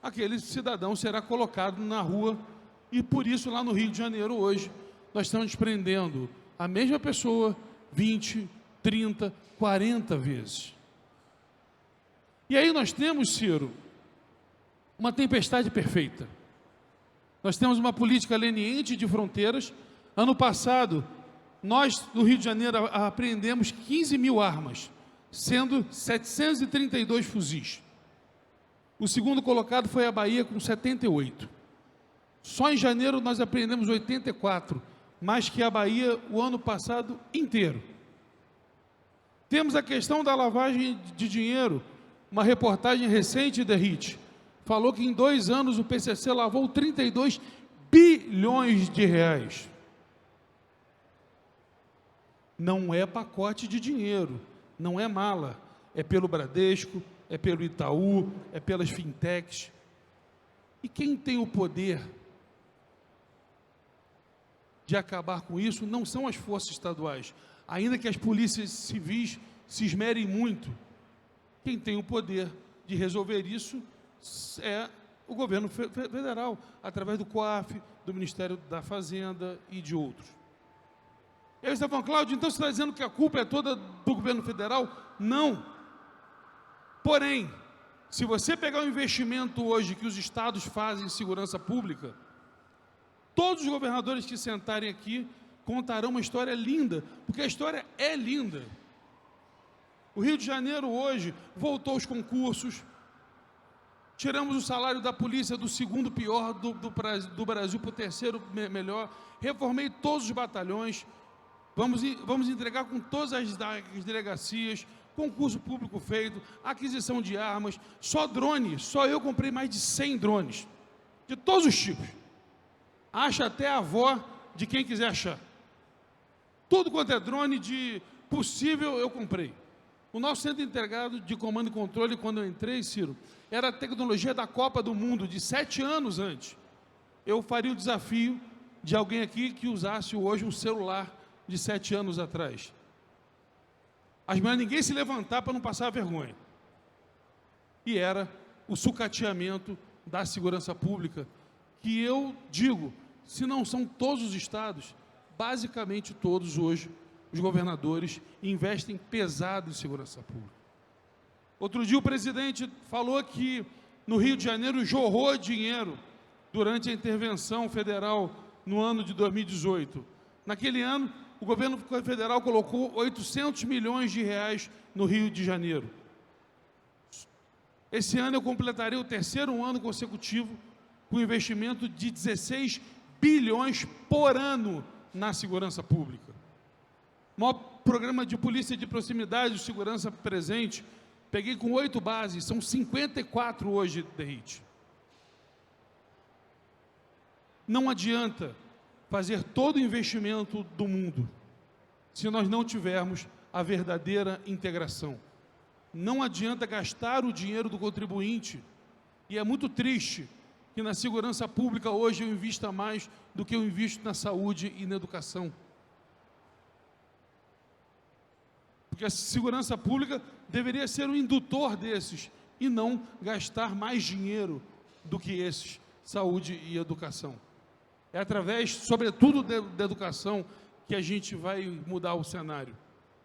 aquele cidadão será colocado na rua. E por isso, lá no Rio de Janeiro, hoje, nós estamos prendendo a mesma pessoa 20, 30, 40 vezes. E aí nós temos, Ciro, uma tempestade perfeita. Nós temos uma política leniente de fronteiras. Ano passado, nós, no Rio de Janeiro, apreendemos 15 mil armas, sendo 732 fuzis. O segundo colocado foi a Bahia, com 78. Só em janeiro nós apreendemos 84, mais que a Bahia o ano passado inteiro. Temos a questão da lavagem de dinheiro. Uma reportagem recente da RIT falou que em 2 anos o PCC lavou 32 bilhões de reais. Não é pacote de dinheiro, não é mala, é pelo Bradesco, é pelo Itaú, é pelas fintechs. E quem tem o poder de acabar com isso não são as forças estaduais, ainda que as polícias civis se esmerem muito. Quem tem o poder de resolver isso é o governo federal, através do COAF, do Ministério da Fazenda e de outros. E aí você está falando, Cláudio, então você está dizendo que a culpa é toda do governo federal? Não. Porém, se você pegar o investimento hoje que os estados fazem em segurança pública, todos os governadores que sentarem aqui contarão uma história linda, porque a história é linda. O Rio de Janeiro hoje voltou aos concursos, tiramos o salário da polícia do 2º pior do Brasil para o 3º melhor, reformei todos os batalhões, vamos entregar com todas as delegacias, concurso público feito, aquisição de armas, só drone, só eu comprei mais de 100 drones, de todos os tipos. Acha até a avó de quem quiser achar. Tudo quanto é drone de possível eu comprei. O nosso centro integrado de comando e controle, quando eu entrei, Ciro, era a tecnologia da Copa do Mundo, de 7 anos antes. Eu faria o desafio de alguém aqui que usasse hoje um celular de 7 anos atrás. As mulheres, ninguém se levantar para não passar vergonha. E era o sucateamento da segurança pública, que eu digo, se não são todos os estados, basicamente todos hoje, os governadores investem pesado em segurança pública. Outro dia o presidente falou que no Rio de Janeiro jorrou dinheiro durante a intervenção federal no ano de 2018. Naquele ano, o governo federal colocou 800 milhões de reais no Rio de Janeiro. Esse ano eu completarei o 3º ano consecutivo com investimento de 16 bilhões por ano na segurança pública. O maior programa de polícia de proximidade, de segurança presente, peguei com 8 bases, são 54 hoje da RIT. Não adianta fazer todo o investimento do mundo se nós não tivermos a verdadeira integração. Não adianta gastar o dinheiro do contribuinte, e é muito triste que na segurança pública hoje eu invista mais do que eu invisto na saúde e na educação. porque a segurança pública deveria ser o indutor desses e não gastar mais dinheiro do que esses, saúde e educação. É através, sobretudo, da educação que a gente vai mudar o cenário.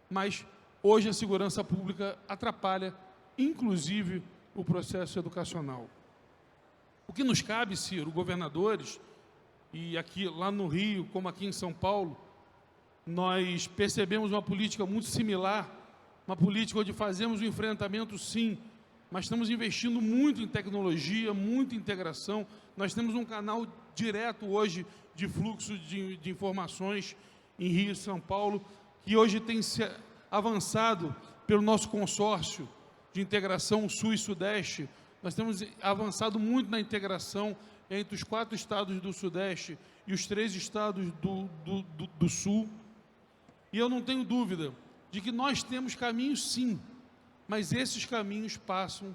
Mas hoje a segurança pública atrapalha, inclusive, o processo educacional. O que nos cabe, Ciro, governadores, e aqui lá no Rio, como aqui em São Paulo, nós percebemos uma política muito similar, uma política onde fazemos o enfrentamento, sim, mas estamos investindo muito em tecnologia, muito em integração. Nós temos um canal direto hoje de fluxo de informações em Rio e São Paulo, que hoje tem se avançado pelo nosso consórcio de integração Sul e Sudeste. Nós temos avançado muito na integração entre os 4 estados do Sudeste e os 3 estados do Sul. E eu não tenho dúvida de que nós temos caminhos, sim, mas esses caminhos passam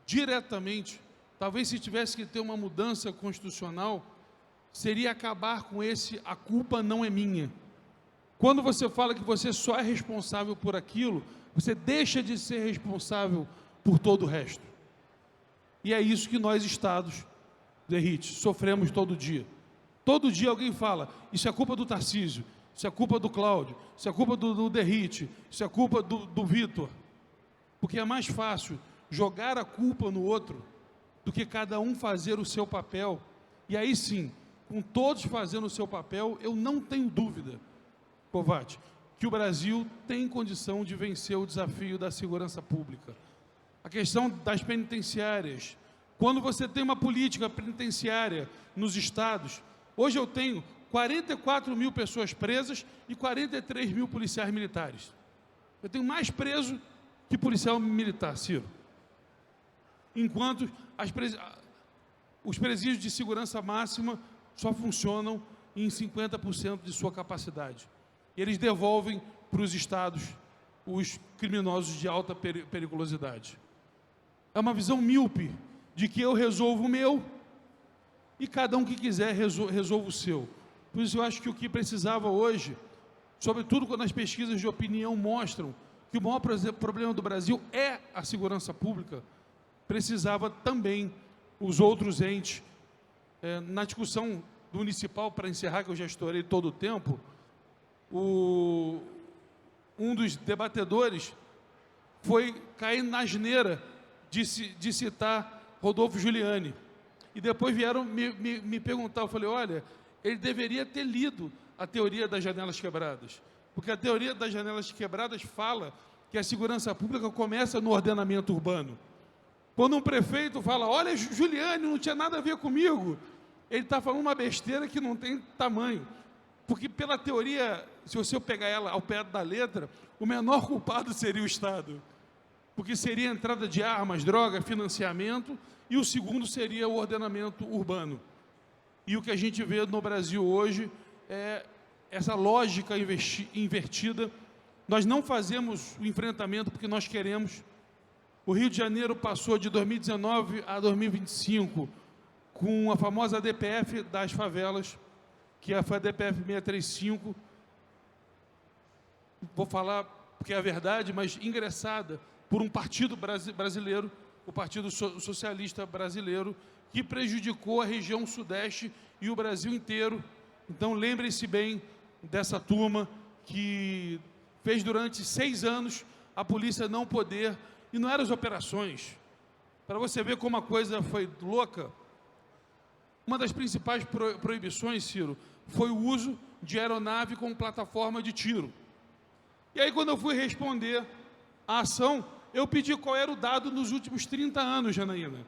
diretamente, talvez se tivesse que ter uma mudança constitucional, seria acabar com a culpa não é minha. Quando você fala que você só é responsável por aquilo, você deixa de ser responsável por todo o resto. E é isso que nós, estados, Derrite, sofremos todo dia. Todo dia alguém fala, isso é culpa do Tarcísio, isso é culpa do Cláudio, isso é culpa do Derrite, isso é culpa do Vitor. Porque é mais fácil jogar a culpa no outro do que cada um fazer o seu papel. E aí sim, com todos fazendo o seu papel, eu não tenho dúvida, Covatti, que o Brasil tem condição de vencer o desafio da segurança pública. A questão das penitenciárias. Quando você tem uma política penitenciária nos estados, hoje eu tenho 44 mil pessoas presas e 43 mil policiais militares. Eu tenho mais preso que policial militar, Ciro. Enquanto os presídios de segurança máxima só funcionam em 50% de sua capacidade. E eles devolvem para os estados os criminosos de alta periculosidade. É uma visão míope de que eu resolvo o meu e cada um que quiser resolva o seu. Por isso eu acho que o que precisava hoje, sobretudo quando as pesquisas de opinião mostram que o maior problema do Brasil é a segurança pública, precisava também os outros entes. Na discussão do municipal, para encerrar, que eu já estourei todo o tempo, um dos debatedores foi cair na asneira de citar Rodolfo Giuliani. E depois vieram me perguntar, eu falei, olha, ele deveria ter lido a teoria das janelas quebradas. Porque a teoria das janelas quebradas fala que a segurança pública começa no ordenamento urbano. Quando um prefeito fala, olha, Giuliani, não tinha nada a ver comigo, ele está falando uma besteira que não tem tamanho. Porque pela teoria, se você pegar ela ao pé da letra, o menor culpado seria o Estado. Porque seria a entrada de armas, droga, financiamento, e o segundo seria o ordenamento urbano. E o que a gente vê no Brasil hoje é essa lógica invertida. Nós não fazemos o enfrentamento porque nós queremos. O Rio de Janeiro passou de 2019 a 2025 com a famosa DPF das favelas, que foi a DPF 635. Vou falar porque é a verdade, mas ingressada por um partido brasileiro, o Partido Socialista Brasileiro, que prejudicou a região sudeste e o Brasil inteiro. Então, lembrem-se bem dessa turma que fez durante 6 anos a polícia não poder, e não eram as operações. Para você ver como a coisa foi louca, uma das principais proibições, Ciro, foi o uso de aeronave como plataforma de tiro. E aí, quando eu fui responder a ação, eu pedi qual era o dado nos últimos 30 anos, Janaína,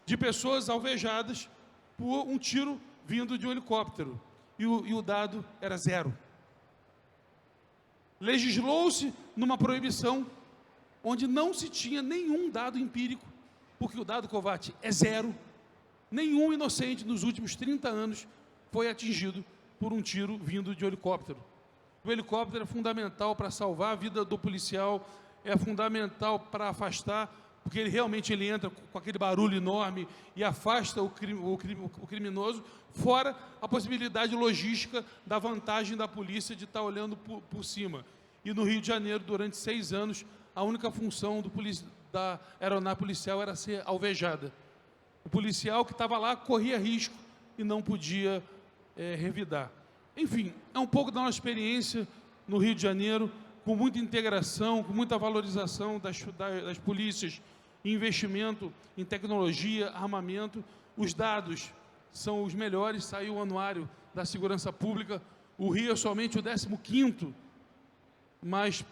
de pessoas alvejadas por um tiro vindo de um helicóptero. E o dado era 0. Legislou-se numa proibição onde não se tinha nenhum dado empírico, porque o dado, Covatti, é 0. Nenhum inocente nos últimos 30 anos foi atingido por um tiro vindo de um helicóptero. O helicóptero é fundamental para salvar a vida do policial, é fundamental para afastar, porque ele realmente entra com aquele barulho enorme e afasta o criminoso, fora a possibilidade logística da vantagem da polícia de estar olhando por cima. E no Rio de Janeiro, durante 6 anos, a única função da aeronave policial era ser alvejada. O policial que estava lá corria risco e não podia revidar. Enfim, é um pouco da nossa experiência no Rio de Janeiro, com muita integração, com muita valorização das polícias, investimento em tecnologia, armamento. Os dados são os melhores, saiu o anuário da segurança pública. O Rio é somente o 15º mais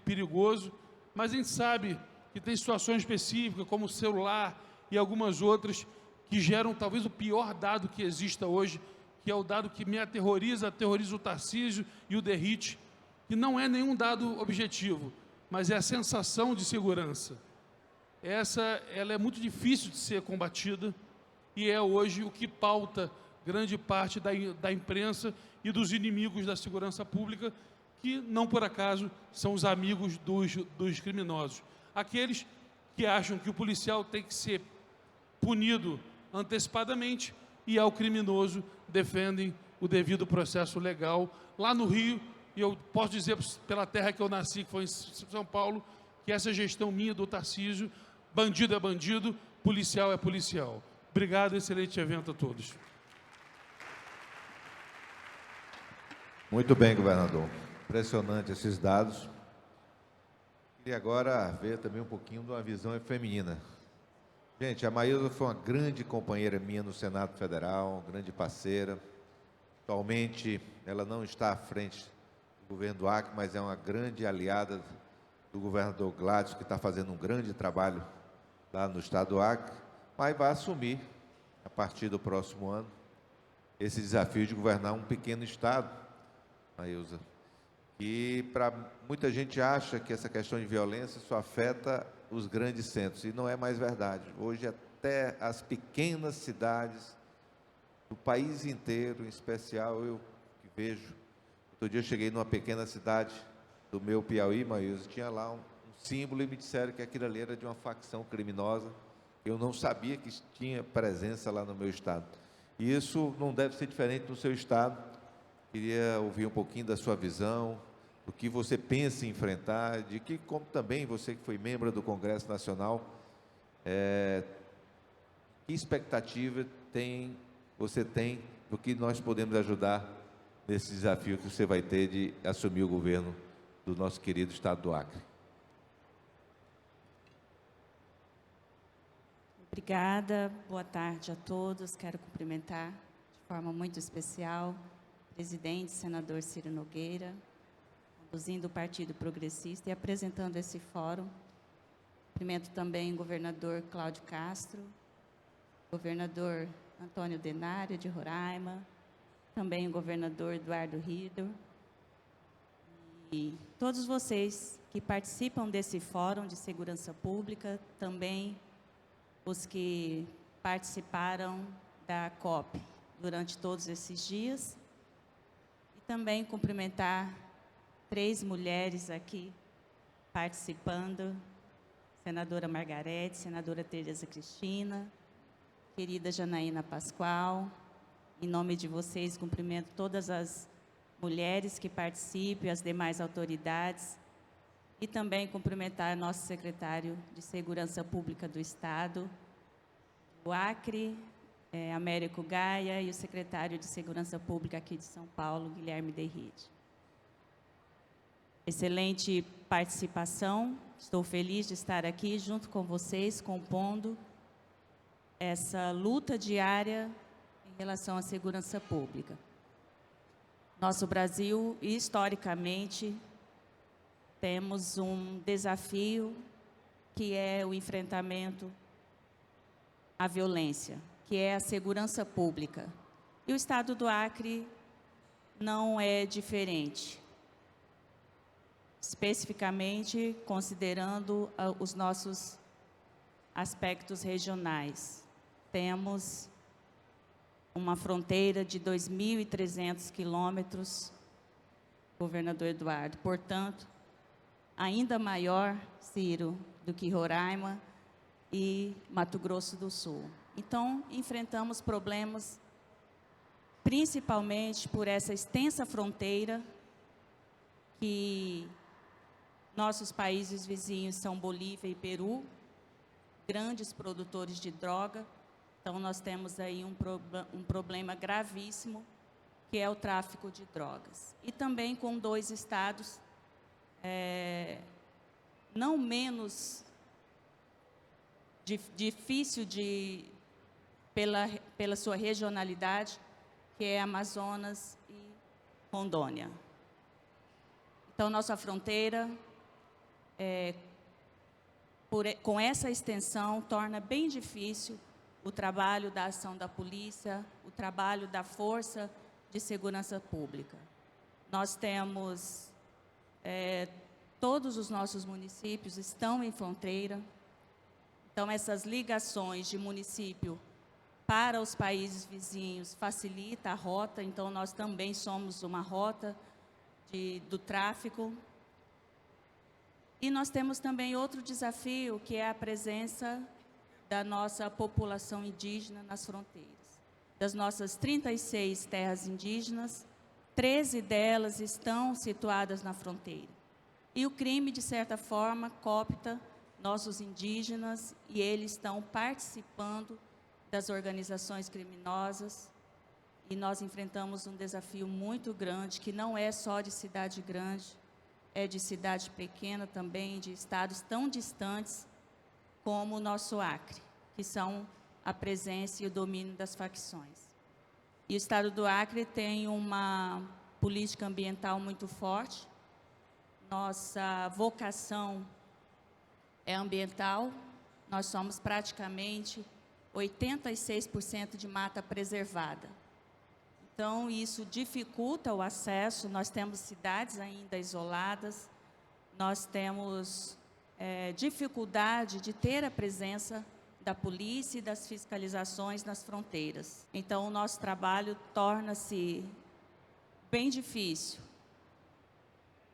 perigoso, mas a gente sabe que tem situações específicas, como o celular e algumas outras, que geram talvez o pior dado que exista hoje, que é o dado que me aterroriza o Tarcísio e o Derrite, que não é nenhum dado objetivo, mas é a sensação de segurança. Ela é muito difícil de ser combatida e é hoje o que pauta grande parte da imprensa e dos inimigos da segurança pública, que não por acaso são os amigos dos criminosos. Aqueles que acham que o policial tem que ser punido antecipadamente e ao criminoso defendem o devido processo legal. Lá no Rio, e eu posso dizer pela terra que eu nasci, que foi em São Paulo, que essa gestão minha do Tarcísio, bandido é bandido, policial é policial. Obrigado, excelente evento a todos. Muito bem, governador. Impressionante esses dados. Queria agora ver também um pouquinho de uma visão feminina. Gente, a Maílza foi uma grande companheira minha no Senado Federal, uma grande parceira. Atualmente, ela não está à frente do governo do Acre, mas é uma grande aliada do governador Gladys, que está fazendo um grande trabalho lá no estado do Acre, mas vai assumir, a partir do próximo ano, esse desafio de governar um pequeno estado, Maílza. E para muita gente acha que essa questão de violência só afeta os grandes centros, e não é mais verdade. Hoje até as pequenas cidades do país inteiro, em especial eu que vejo. Outro dia eu cheguei numa pequena cidade do meu Piauí, Maílza, tinha lá um símbolo e me disseram que aquilo ali era de uma facção criminosa. Eu não sabia que tinha presença lá no meu estado. E isso não deve ser diferente no seu estado. Queria ouvir um pouquinho da sua visão, do que você pensa em enfrentar, de que, como também você que foi membro do Congresso Nacional, que expectativa você tem do que nós podemos ajudar nesse desafio que você vai ter de assumir o governo do nosso querido estado do Acre. Obrigada, boa tarde a todos. Quero cumprimentar de forma muito especial o presidente, senador Ciro Nogueira, conduzindo o Partido Progressista e apresentando esse fórum. Cumprimento também o governador Cláudio Castro, governador Antônio Denário, de Roraima, também o governador Eduardo Rieder, e todos vocês que participam desse fórum de segurança pública, também os que participaram da COP durante todos esses dias, e também cumprimentar 3 mulheres aqui participando, senadora Margarete, senadora Tereza Cristina, querida Janaína Pascoal. Em nome de vocês, cumprimento todas as mulheres que participam, as demais autoridades, e também cumprimentar nosso secretário de Segurança Pública do Estado, do Acre, Américo Gaia, e o secretário de Segurança Pública aqui de São Paulo, Guilherme Derride. Excelente participação, estou feliz de estar aqui junto com vocês, compondo essa luta diária em relação à segurança pública. Nosso Brasil, historicamente, temos um desafio que é o enfrentamento à violência, que é a segurança pública. E o estado do Acre não é diferente, especificamente considerando os nossos aspectos regionais. Temos uma fronteira de 2.300 quilômetros, governador Eduardo, portanto, ainda maior, Ciro, do que Roraima e Mato Grosso do Sul. Então, enfrentamos problemas principalmente por essa extensa fronteira que Nossos países vizinhos são Bolívia e Peru, grandes produtores de droga. Então, nós temos aí um problema gravíssimo, que é o tráfico de drogas. E também com 2 estados não menos difícil pela sua regionalidade, que é Amazonas e Rondônia. Então, nossa fronteira, com essa extensão, torna bem difícil o trabalho da ação da polícia, o trabalho da força de segurança pública. Nós temos, todos os nossos municípios estão em fronteira, então essas ligações de município para os países vizinhos facilita a rota, então nós também somos uma rota do tráfico. E nós temos também outro desafio, que é a presença da nossa população indígena nas fronteiras. Das nossas 36 terras indígenas, 13 delas estão situadas na fronteira. E o crime, de certa forma, coopta nossos indígenas e eles estão participando das organizações criminosas. E nós enfrentamos um desafio muito grande, que não é só de cidade grande, é de cidade pequena também, de estados tão distantes como o nosso Acre, que são a presença e o domínio das facções. E o estado do Acre tem uma política ambiental muito forte. Nossa vocação é ambiental. Nós somos praticamente 86% de mata preservada. Então, isso dificulta o acesso. Nós temos cidades ainda isoladas, nós temos dificuldade de ter a presença da polícia e das fiscalizações nas fronteiras. Então, o nosso trabalho torna-se bem difícil.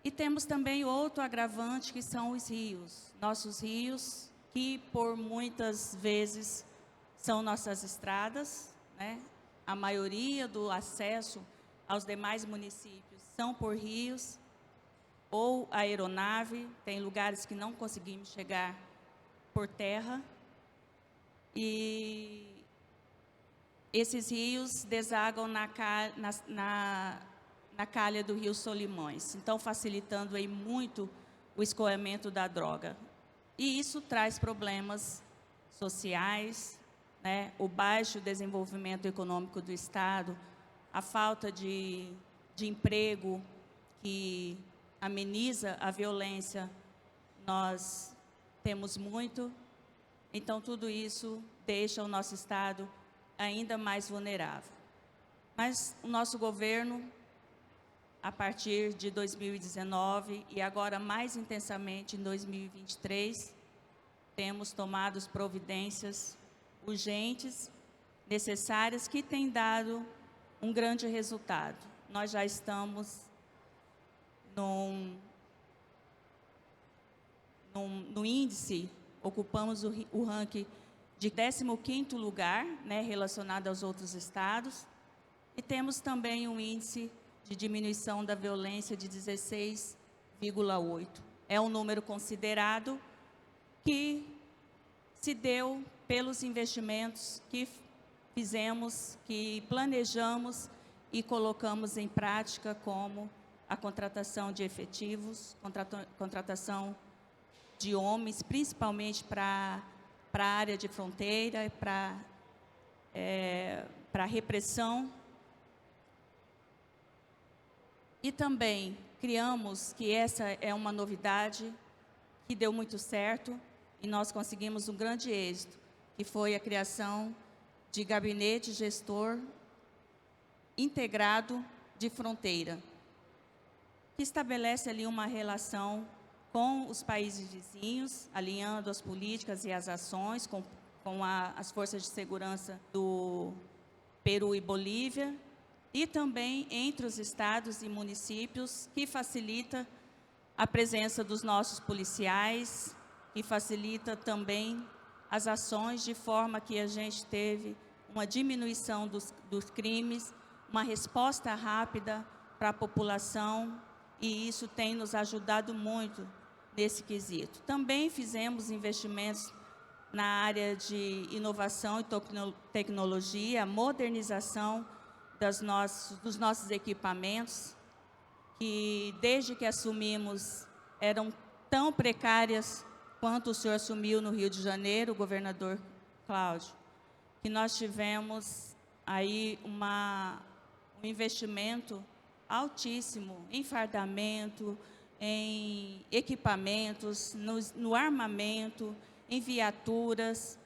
E temos também outro agravante, que são os rios. Nossos rios, que por muitas vezes são nossas estradas, né? A maioria do acesso aos demais municípios são por rios ou aeronave. Tem lugares que não conseguimos chegar por terra. E esses rios desagam na calha do rio Solimões, então facilitando aí muito o escoamento da droga. E isso traz problemas sociais, né? O baixo desenvolvimento econômico do Estado, a falta de emprego que ameniza a violência, nós temos muito. Então, tudo isso deixa o nosso Estado ainda mais vulnerável. Mas o nosso governo, a partir de 2019 e agora mais intensamente em 2023, temos tomado providências urgentes, necessárias, que têm dado um grande resultado. Nós já estamos no índice, ocupamos o ranking de 15º lugar, né, relacionado aos outros estados, e temos também um índice de diminuição da violência de 16,8. É um número considerado que se deu pelos investimentos que fizemos, que planejamos e colocamos em prática, como a contratação de efetivos, contratação de homens, principalmente para a área de fronteira, para repressão. E também criamos, que essa é uma novidade, que deu muito certo, e nós conseguimos um grande êxito, que foi a criação de gabinete gestor integrado de fronteira, que estabelece ali uma relação com os países vizinhos, alinhando as políticas e as ações com as forças de segurança do Peru e Bolívia, e também entre os estados e municípios, que facilita a presença dos nossos policiais, que facilita também as ações, de forma que a gente teve uma diminuição dos crimes, uma resposta rápida para a população, e isso tem nos ajudado muito nesse quesito. Também fizemos investimentos na área de inovação e tecnologia, modernização dos nossos equipamentos, que desde que assumimos eram tão precárias quanto o senhor assumiu no Rio de Janeiro, o governador Cláudio, que nós tivemos aí um investimento altíssimo em fardamento, em equipamentos, no armamento, em viaturas,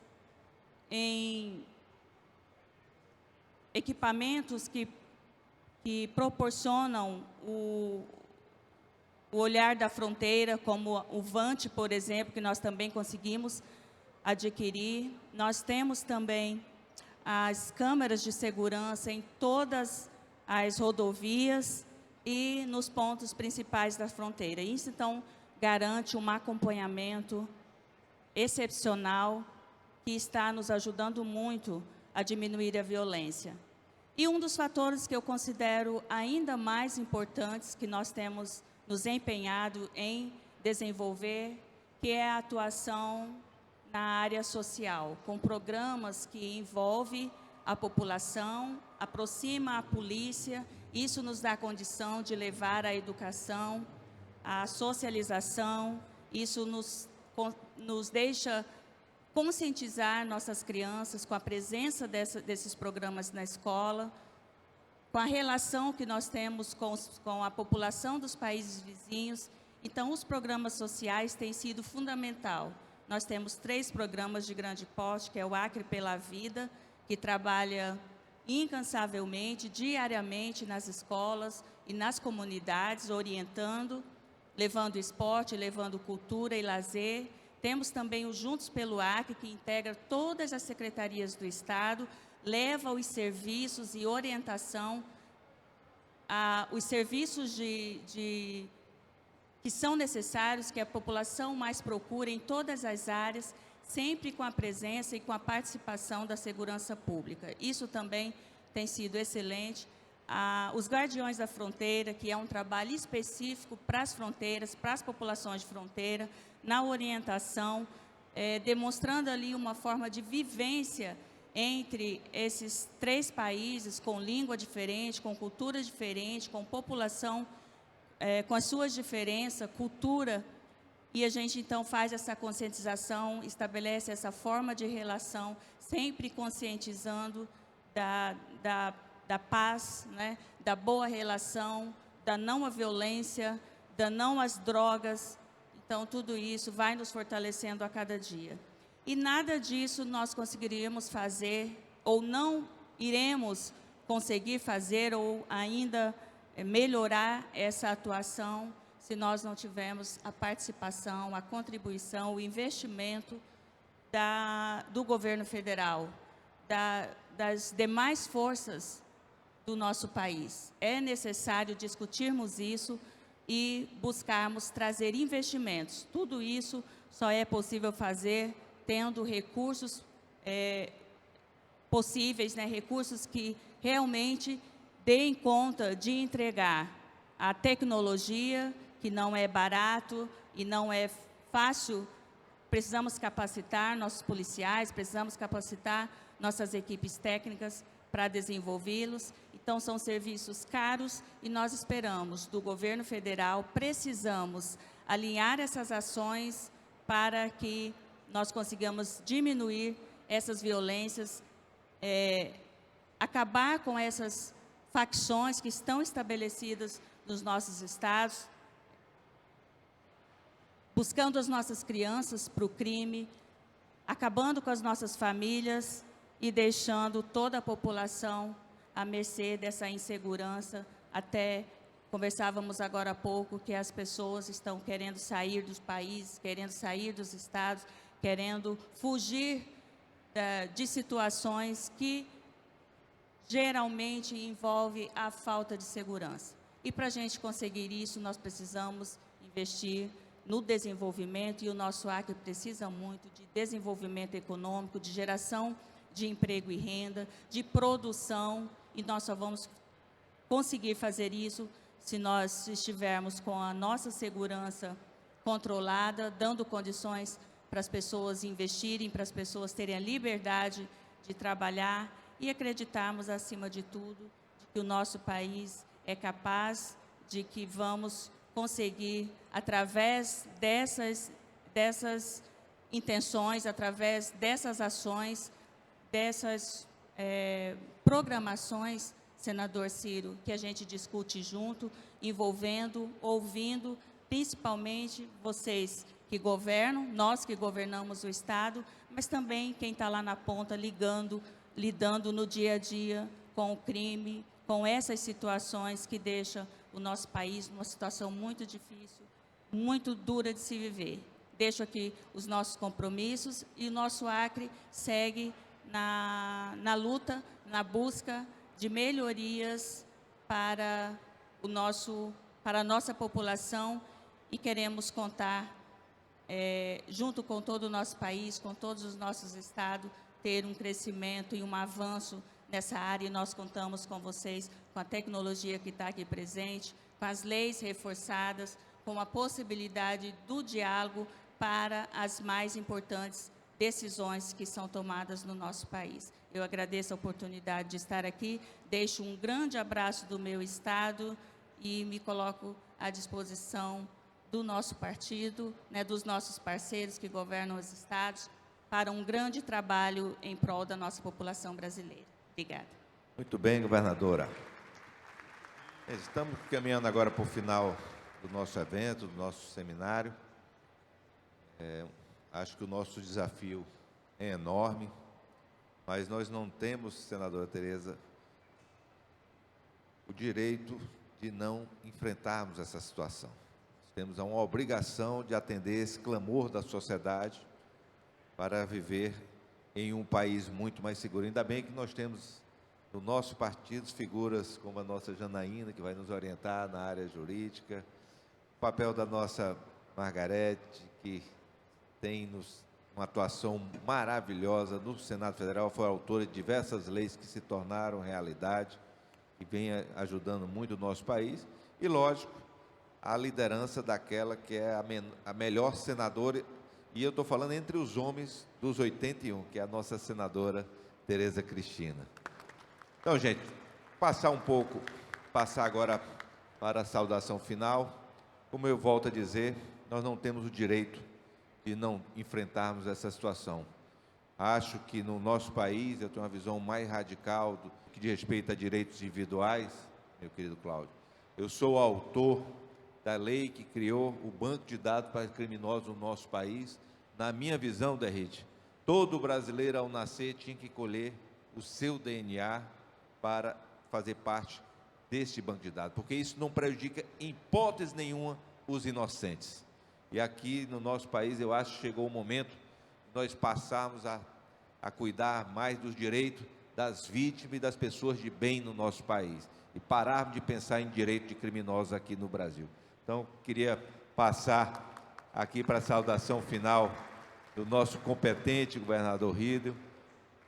em equipamentos que proporcionam o olhar da fronteira, como o Vante, por exemplo, que nós também conseguimos adquirir. Nós temos também as câmeras de segurança em todas as rodovias e nos pontos principais da fronteira. Isso, então, garante um acompanhamento excepcional que está nos ajudando muito a diminuir a violência. E um dos fatores que eu considero ainda mais importantes que nós temos nos empenhado em desenvolver, que é a atuação na área social, com programas que envolvem a população, aproxima a polícia. Isso nos dá condição de levar a educação, a socialização. Isso nos deixa conscientizar nossas crianças com a presença desses programas na escola, com a relação que nós temos com a população dos países vizinhos. Então, os programas sociais têm sido fundamental. Nós temos 3 programas de grande porte, que é o Acre pela Vida, que trabalha incansavelmente, diariamente nas escolas e nas comunidades, orientando, levando esporte, levando cultura e lazer. Temos também o Juntos pelo Acre, que integra todas as secretarias do Estado, leva os serviços e orientação, os serviços que são necessários, que a população mais procura em todas as áreas, sempre com a presença e com a participação da segurança pública. Isso também tem sido excelente. Os Guardiões da Fronteira, que é um trabalho específico para as fronteiras, para as populações de fronteira, na orientação, demonstrando ali uma forma de vivência entre esses 3 países, com língua diferente, com cultura diferente, com população, com as suas diferenças, cultura, e a gente então faz essa conscientização, estabelece essa forma de relação, sempre conscientizando da paz, né, da boa relação, da não à violência, da não às drogas. Então, tudo isso vai nos fortalecendo a cada dia. E nada disso nós conseguiríamos fazer, ou não iremos conseguir fazer, ou ainda melhorar essa atuação, se nós não tivermos a participação, a contribuição, o investimento do governo federal, das demais forças do nosso país. É necessário discutirmos isso e buscarmos trazer investimentos. Tudo isso só é possível fazer tendo recursos possíveis, né, recursos que realmente deem conta de entregar a tecnologia, que não é barato e não é fácil. Precisamos capacitar nossos policiais, precisamos capacitar nossas equipes técnicas para desenvolvê-los. Então, são serviços caros e nós esperamos do governo federal, precisamos alinhar essas ações para que nós consigamos diminuir essas violências, acabar com essas facções que estão estabelecidas nos nossos estados, buscando as nossas crianças para o crime, acabando com as nossas famílias e deixando toda a população à mercê dessa insegurança. Até conversávamos agora há pouco que as pessoas estão querendo sair dos países, querendo sair dos estados, querendo fugir de situações que geralmente envolvem a falta de segurança. E para a gente conseguir isso, nós precisamos investir no desenvolvimento, e o nosso Acre precisa muito de desenvolvimento econômico, de geração de emprego e renda, de produção, e nós só vamos conseguir fazer isso se nós estivermos com a nossa segurança controlada, dando condições para as pessoas investirem, para as pessoas terem a liberdade de trabalhar e acreditarmos, acima de tudo, de que o nosso país é capaz, de que vamos conseguir, através dessas intenções, através dessas ações, dessas programações, senador Ciro, que a gente discute junto, envolvendo, ouvindo, principalmente vocês que governam, nós que governamos o Estado, mas também quem está lá na ponta lidando no dia a dia com o crime, com essas situações que deixam o nosso país numa situação muito difícil, muito dura de se viver. Deixo aqui os nossos compromissos e o nosso Acre segue na luta, na busca de melhorias para a nossa população e queremos contar, junto com todo o nosso país, com todos os nossos estados, ter um crescimento e um avanço nessa área, e nós contamos com vocês, com a tecnologia que está aqui presente, com as leis reforçadas, com a possibilidade do diálogo para as mais importantes decisões que são tomadas no nosso país. Eu agradeço a oportunidade de estar aqui, deixo um grande abraço do meu Estado e me coloco à disposição do nosso partido, dos nossos parceiros que governam os estados, para um grande trabalho em prol da nossa população brasileira. Obrigada. Muito bem, governadora. Estamos caminhando agora para o final do nosso evento, do nosso seminário. Acho que o nosso desafio é enorme, mas nós não temos, senadora Tereza, o direito de não enfrentarmos essa situação. Temos uma obrigação de atender esse clamor da sociedade para viver em um país muito mais seguro. Ainda bem que nós temos no nosso partido figuras como a nossa Janaína, que vai nos orientar na área jurídica, o papel da nossa Margarete, que tem uma atuação maravilhosa no Senado Federal, foi autora de diversas leis que se tornaram realidade e vem ajudando muito o nosso país. E, lógico, a liderança daquela que é a melhor senadora, e eu estou falando entre os homens dos 81, que é a nossa senadora Tereza Cristina. Então, gente, passar agora para a saudação final. Como eu volto a dizer, nós não temos o direito de não enfrentarmos essa situação. Acho que no nosso país, eu tenho uma visão mais radical do que diz respeito a direitos individuais, meu querido Cláudio. Eu sou o autor da lei que criou o banco de dados para criminosos no nosso país. Na minha visão, Derrite, todo brasileiro ao nascer tinha que colher o seu DNA para fazer parte deste banco de dados, porque isso não prejudica em hipótese nenhuma os inocentes. E aqui no nosso país, eu acho que chegou o momento de nós passarmos a cuidar mais dos direitos das vítimas e das pessoas de bem no nosso país e pararmos de pensar em direito de criminosos aqui no Brasil. Então, queria passar aqui para a saudação final do nosso competente governador Riedel,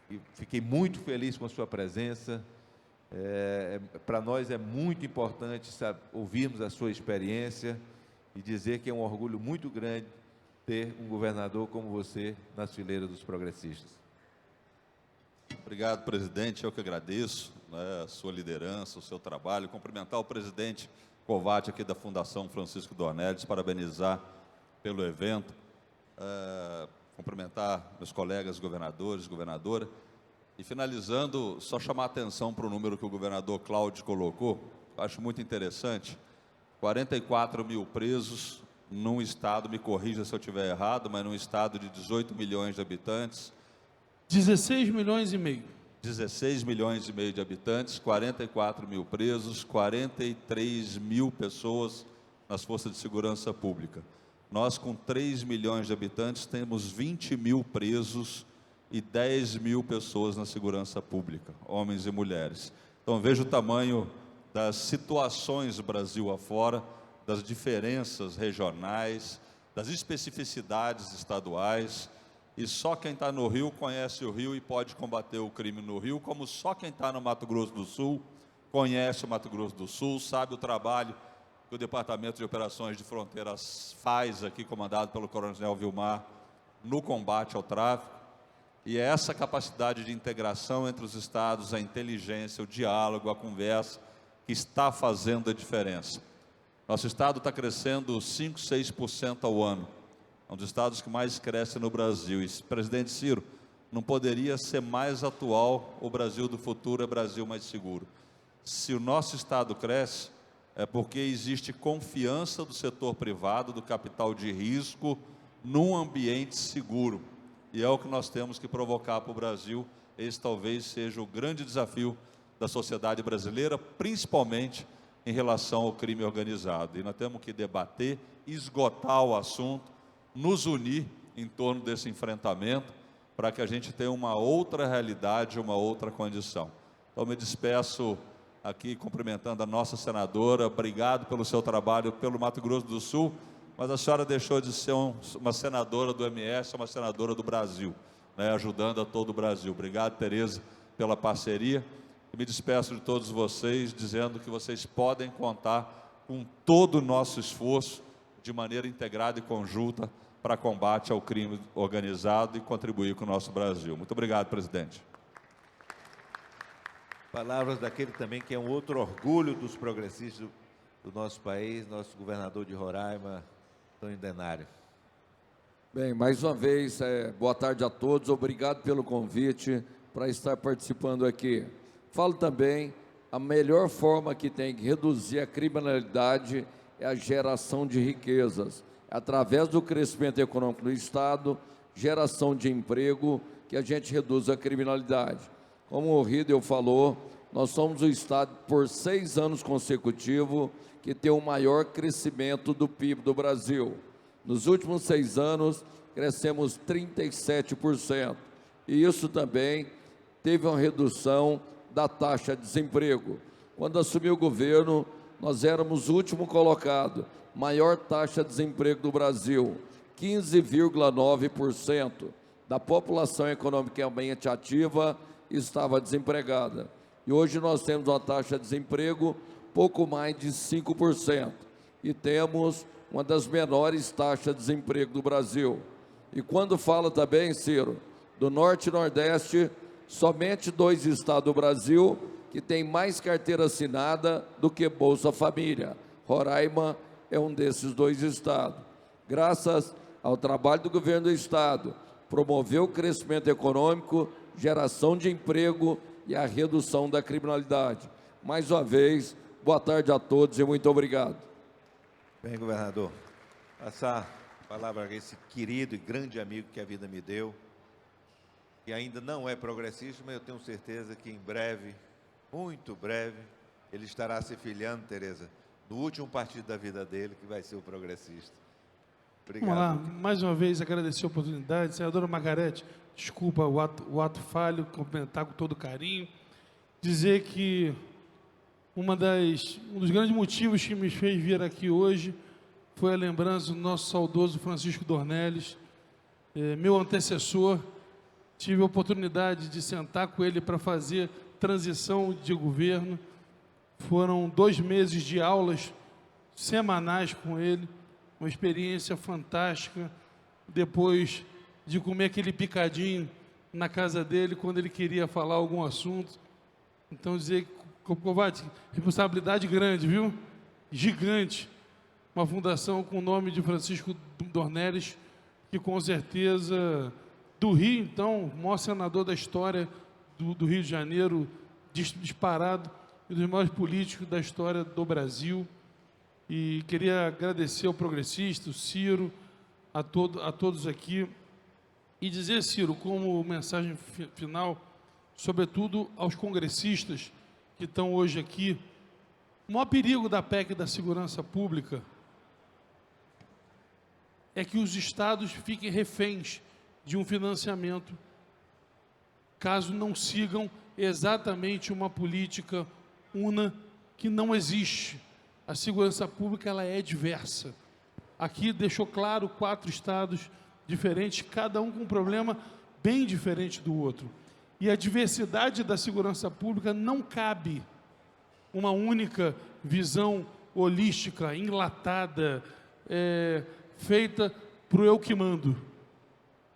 e fiquei muito feliz com a sua presença. Para nós é muito importante ouvirmos a sua experiência e dizer que é um orgulho muito grande ter um governador como você nas fileiras dos progressistas. Obrigado, presidente. Eu que agradeço, a sua liderança, o seu trabalho. Cumprimentar o presidente Covatti aqui da Fundação Francisco Dornelles, parabenizar pelo evento. Cumprimentar meus colegas governadores, governadora. E finalizando, só chamar a atenção para o número que o governador Cláudio colocou. Acho muito interessante. 44 mil presos num estado, me corrija se eu estiver errado, mas num estado de 18 milhões de habitantes. 16 milhões e meio. 16 milhões e meio de habitantes, 44 mil presos, 43 mil pessoas nas forças de segurança pública. Nós, com 3 milhões de habitantes, temos 20 mil presos e 10 mil pessoas na segurança pública, homens e mulheres. Então, veja o tamanho das situações Brasil afora, das diferenças regionais, das especificidades estaduais, e só quem está no Rio conhece o Rio e pode combater o crime no Rio, como só quem está no Mato Grosso do Sul conhece o Mato Grosso do Sul, sabe o trabalho que o Departamento de Operações de Fronteiras faz aqui, comandado pelo Coronel Vilmar, no combate ao tráfico. E é essa capacidade de integração entre os estados, a inteligência, o diálogo, a conversa, que está fazendo a diferença. Nosso estado está crescendo 5%, 6% ao ano. É um dos estados que mais cresce no Brasil. E, presidente Ciro, não poderia ser mais atual. O Brasil do futuro é Brasil mais seguro. Se o nosso estado cresce, é porque existe confiança do setor privado, do capital de risco, num ambiente seguro. E é o que nós temos que provocar para o Brasil. Esse talvez seja o grande desafio da sociedade brasileira, principalmente em relação ao crime organizado. E nós temos que debater, esgotar o assunto, nos unir em torno desse enfrentamento, para que a gente tenha uma outra realidade, uma outra condição. Então, me despeço aqui cumprimentando a nossa senadora. Obrigado pelo seu trabalho pelo Mato Grosso do Sul, mas a senhora deixou de ser uma senadora do MS, uma senadora do Brasil, né, ajudando a todo o Brasil. Obrigado, Tereza, pela parceria. E me despeço de todos vocês, dizendo que vocês podem contar com todo o nosso esforço, de maneira integrada e conjunta, para combate ao crime organizado e contribuir com o nosso Brasil. Muito obrigado, presidente. Palavras daquele também que é um outro orgulho dos progressistas do nosso país, nosso governador de Roraima, Antônio Denário. Bem, mais uma vez, boa tarde a todos, obrigado pelo convite para estar participando aqui. Falo também, a melhor forma que tem de reduzir a criminalidade é a geração de riquezas, através do crescimento econômico do Estado, geração de emprego, que a gente reduz a criminalidade. Como o Riedel falou, nós somos o Estado, por 6 anos consecutivos, que tem o maior crescimento do PIB do Brasil. Nos últimos 6 anos, crescemos 37%. E isso também teve uma redução da taxa de desemprego. Quando assumiu o governo, nós éramos o último colocado, maior taxa de desemprego do Brasil, 15,9% da população economicamente ativa estava desempregada. E hoje nós temos uma taxa de desemprego pouco mais de 5%. E temos uma das menores taxas de desemprego do Brasil. E quando fala também, Ciro, do Norte e Nordeste, somente 2 estados do Brasil que têm mais carteira assinada do que Bolsa Família. Roraima é um desses 2 estados. Graças ao trabalho do governo do estado, promoveu o crescimento econômico, geração de emprego e a redução da criminalidade. Mais uma vez, boa tarde a todos e muito obrigado. Bem, governador, passar a palavra a esse querido e grande amigo que a vida me deu, que ainda não é progressista, mas eu tenho certeza que em breve, muito breve, ele estará se filiando, Tereza, no último partido da vida dele, que vai ser o progressista. Obrigado. Vamos lá, mais uma vez agradecer a oportunidade. Senadora Margarete, desculpa o ato falho, cumprimentar com todo carinho, dizer que um dos grandes motivos que me fez vir aqui hoje foi a lembrança do nosso saudoso Francisco Dornelles, meu antecessor. Tive a oportunidade de sentar com ele para fazer transição de governo. Foram 2 meses de aulas semanais com ele, uma experiência fantástica. Depois de comer aquele picadinho na casa dele, quando ele queria falar algum assunto. Então, dizer que, Covatti, responsabilidade grande, viu? Gigante. Uma fundação com o nome de Francisco Dornelles, que com certeza, do Rio, então, o maior senador da história do Rio de Janeiro, disparado, e dos maiores políticos da história do Brasil. E queria agradecer ao progressista, o Ciro, a todos aqui, e dizer, Ciro, como mensagem final, sobretudo aos congressistas que estão hoje aqui, o maior perigo da PEC da segurança pública é que os estados fiquem reféns de um financiamento, caso não sigam exatamente uma política una que não existe. A segurança pública, ela é diversa. Aqui deixou claro 4 estados diferentes, cada um com um problema bem diferente do outro. E a diversidade da segurança pública não cabe uma única visão holística, enlatada, feita para o eu que mando.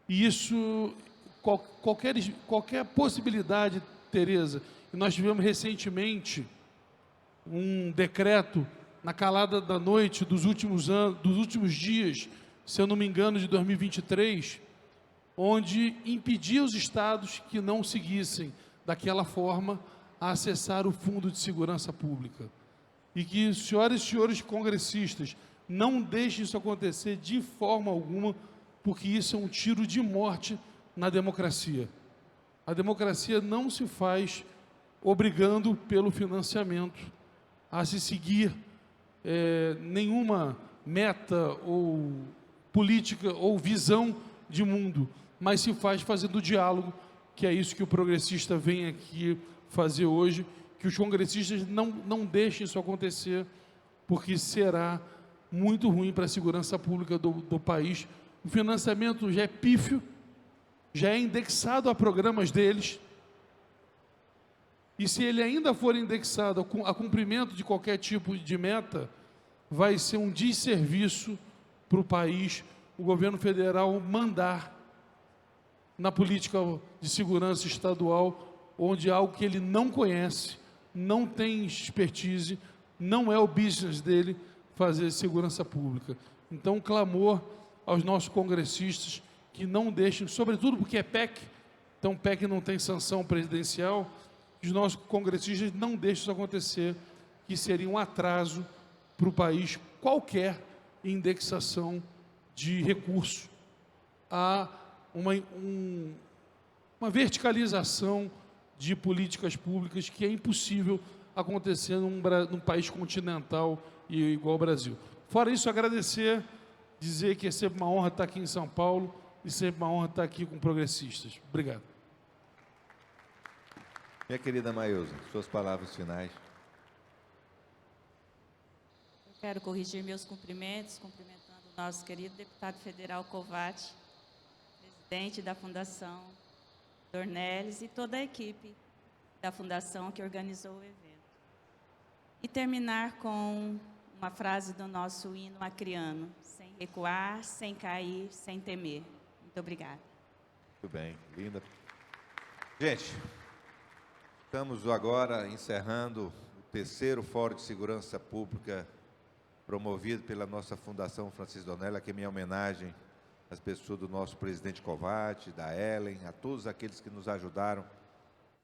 E isso, qualquer possibilidade, Tereza, e nós tivemos recentemente um decreto na calada da noite dos últimos dias, se eu não me engano, de 2023, onde impedia os estados que não seguissem daquela forma a acessar o Fundo de Segurança Pública. E que, senhoras e senhores congressistas, não deixem isso acontecer de forma alguma, porque isso é um tiro de morte na democracia. A democracia não se faz obrigando pelo financiamento a se seguir nenhuma meta ou política ou visão de mundo, mas se faz fazendo diálogo, que é isso que o progressista vem aqui fazer hoje, que os congressistas não deixem isso acontecer, porque será muito ruim para a segurança pública do país. O financiamento já é pífio, já é indexado a programas deles, e se ele ainda for indexado a cumprimento de qualquer tipo de meta, vai ser um desserviço para o país, o governo federal mandar na política de segurança estadual, onde é algo que ele não conhece, não tem expertise, não é o business dele fazer segurança pública. Então, clamor aos nossos congressistas que não deixem, sobretudo porque é PEC, então PEC não tem sanção presidencial, que os nossos congressistas não deixem isso acontecer, que seria um atraso para o país qualquer indexação de recursos a uma verticalização de políticas públicas que é impossível acontecer num país continental e igual ao Brasil. Fora isso, agradecer, dizer que é sempre uma honra estar aqui em São Paulo e sempre uma honra estar aqui com progressistas. Obrigado. Minha querida Maílza, suas palavras finais. Eu quero corrigir meus cumprimentos, cumprimentando o nosso querido deputado federal Covatti, presidente da Fundação Dornelles e toda a equipe da Fundação que organizou o evento. E terminar com uma frase do nosso hino acriano: sem recuar, sem cair, sem temer. Muito obrigada. Muito bem, linda. Gente, estamos agora encerrando o 3º Fórum de Segurança Pública promovido pela nossa Fundação Francisco Dornelles, aqui é minha homenagem às pessoas do nosso presidente Covatti, da Ellen, a todos aqueles que nos ajudaram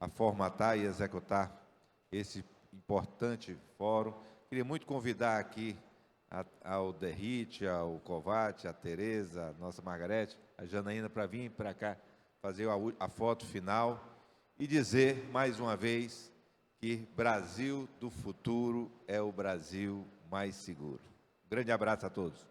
a formatar e executar esse importante fórum. Queria muito convidar aqui ao Derrite, ao Covatti, a Tereza, a nossa Margarete, a Janaína, para vir para cá fazer a foto final e dizer mais uma vez que Brasil do futuro é o Brasil mais seguro. Um grande abraço a todos.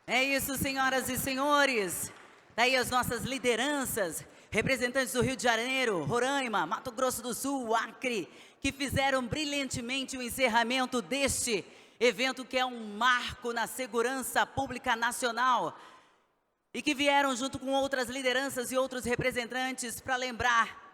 É isso, senhoras e senhores. Daí as nossas lideranças, representantes do Rio de Janeiro, Roraima, Mato Grosso do Sul, Acre, que fizeram brilhantemente o encerramento deste evento que é um marco na segurança pública nacional e que vieram junto com outras lideranças e outros representantes para lembrar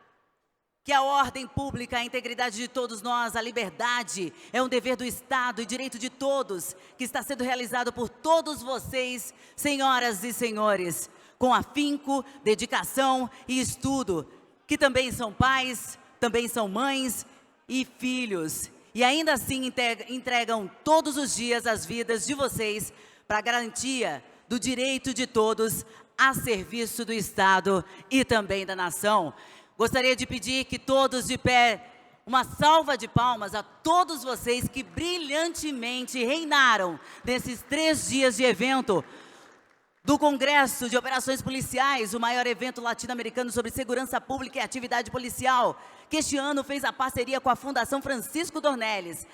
que a ordem pública, a integridade de todos nós, a liberdade é um dever do Estado e direito de todos, que está sendo realizado por todos vocês, senhoras e senhores, com afinco, dedicação e estudo, que também são pais, também são mães e filhos, e ainda assim entregam todos os dias as vidas de vocês para a garantia do direito de todos a serviço do Estado e também da nação. Gostaria de pedir que todos de pé, uma salva de palmas a todos vocês que brilhantemente reinaram nesses 3 dias de evento do Congresso de Operações Policiais, o maior evento latino-americano sobre segurança pública e atividade policial, que este ano fez a parceria com a Fundação Francisco Dornelles.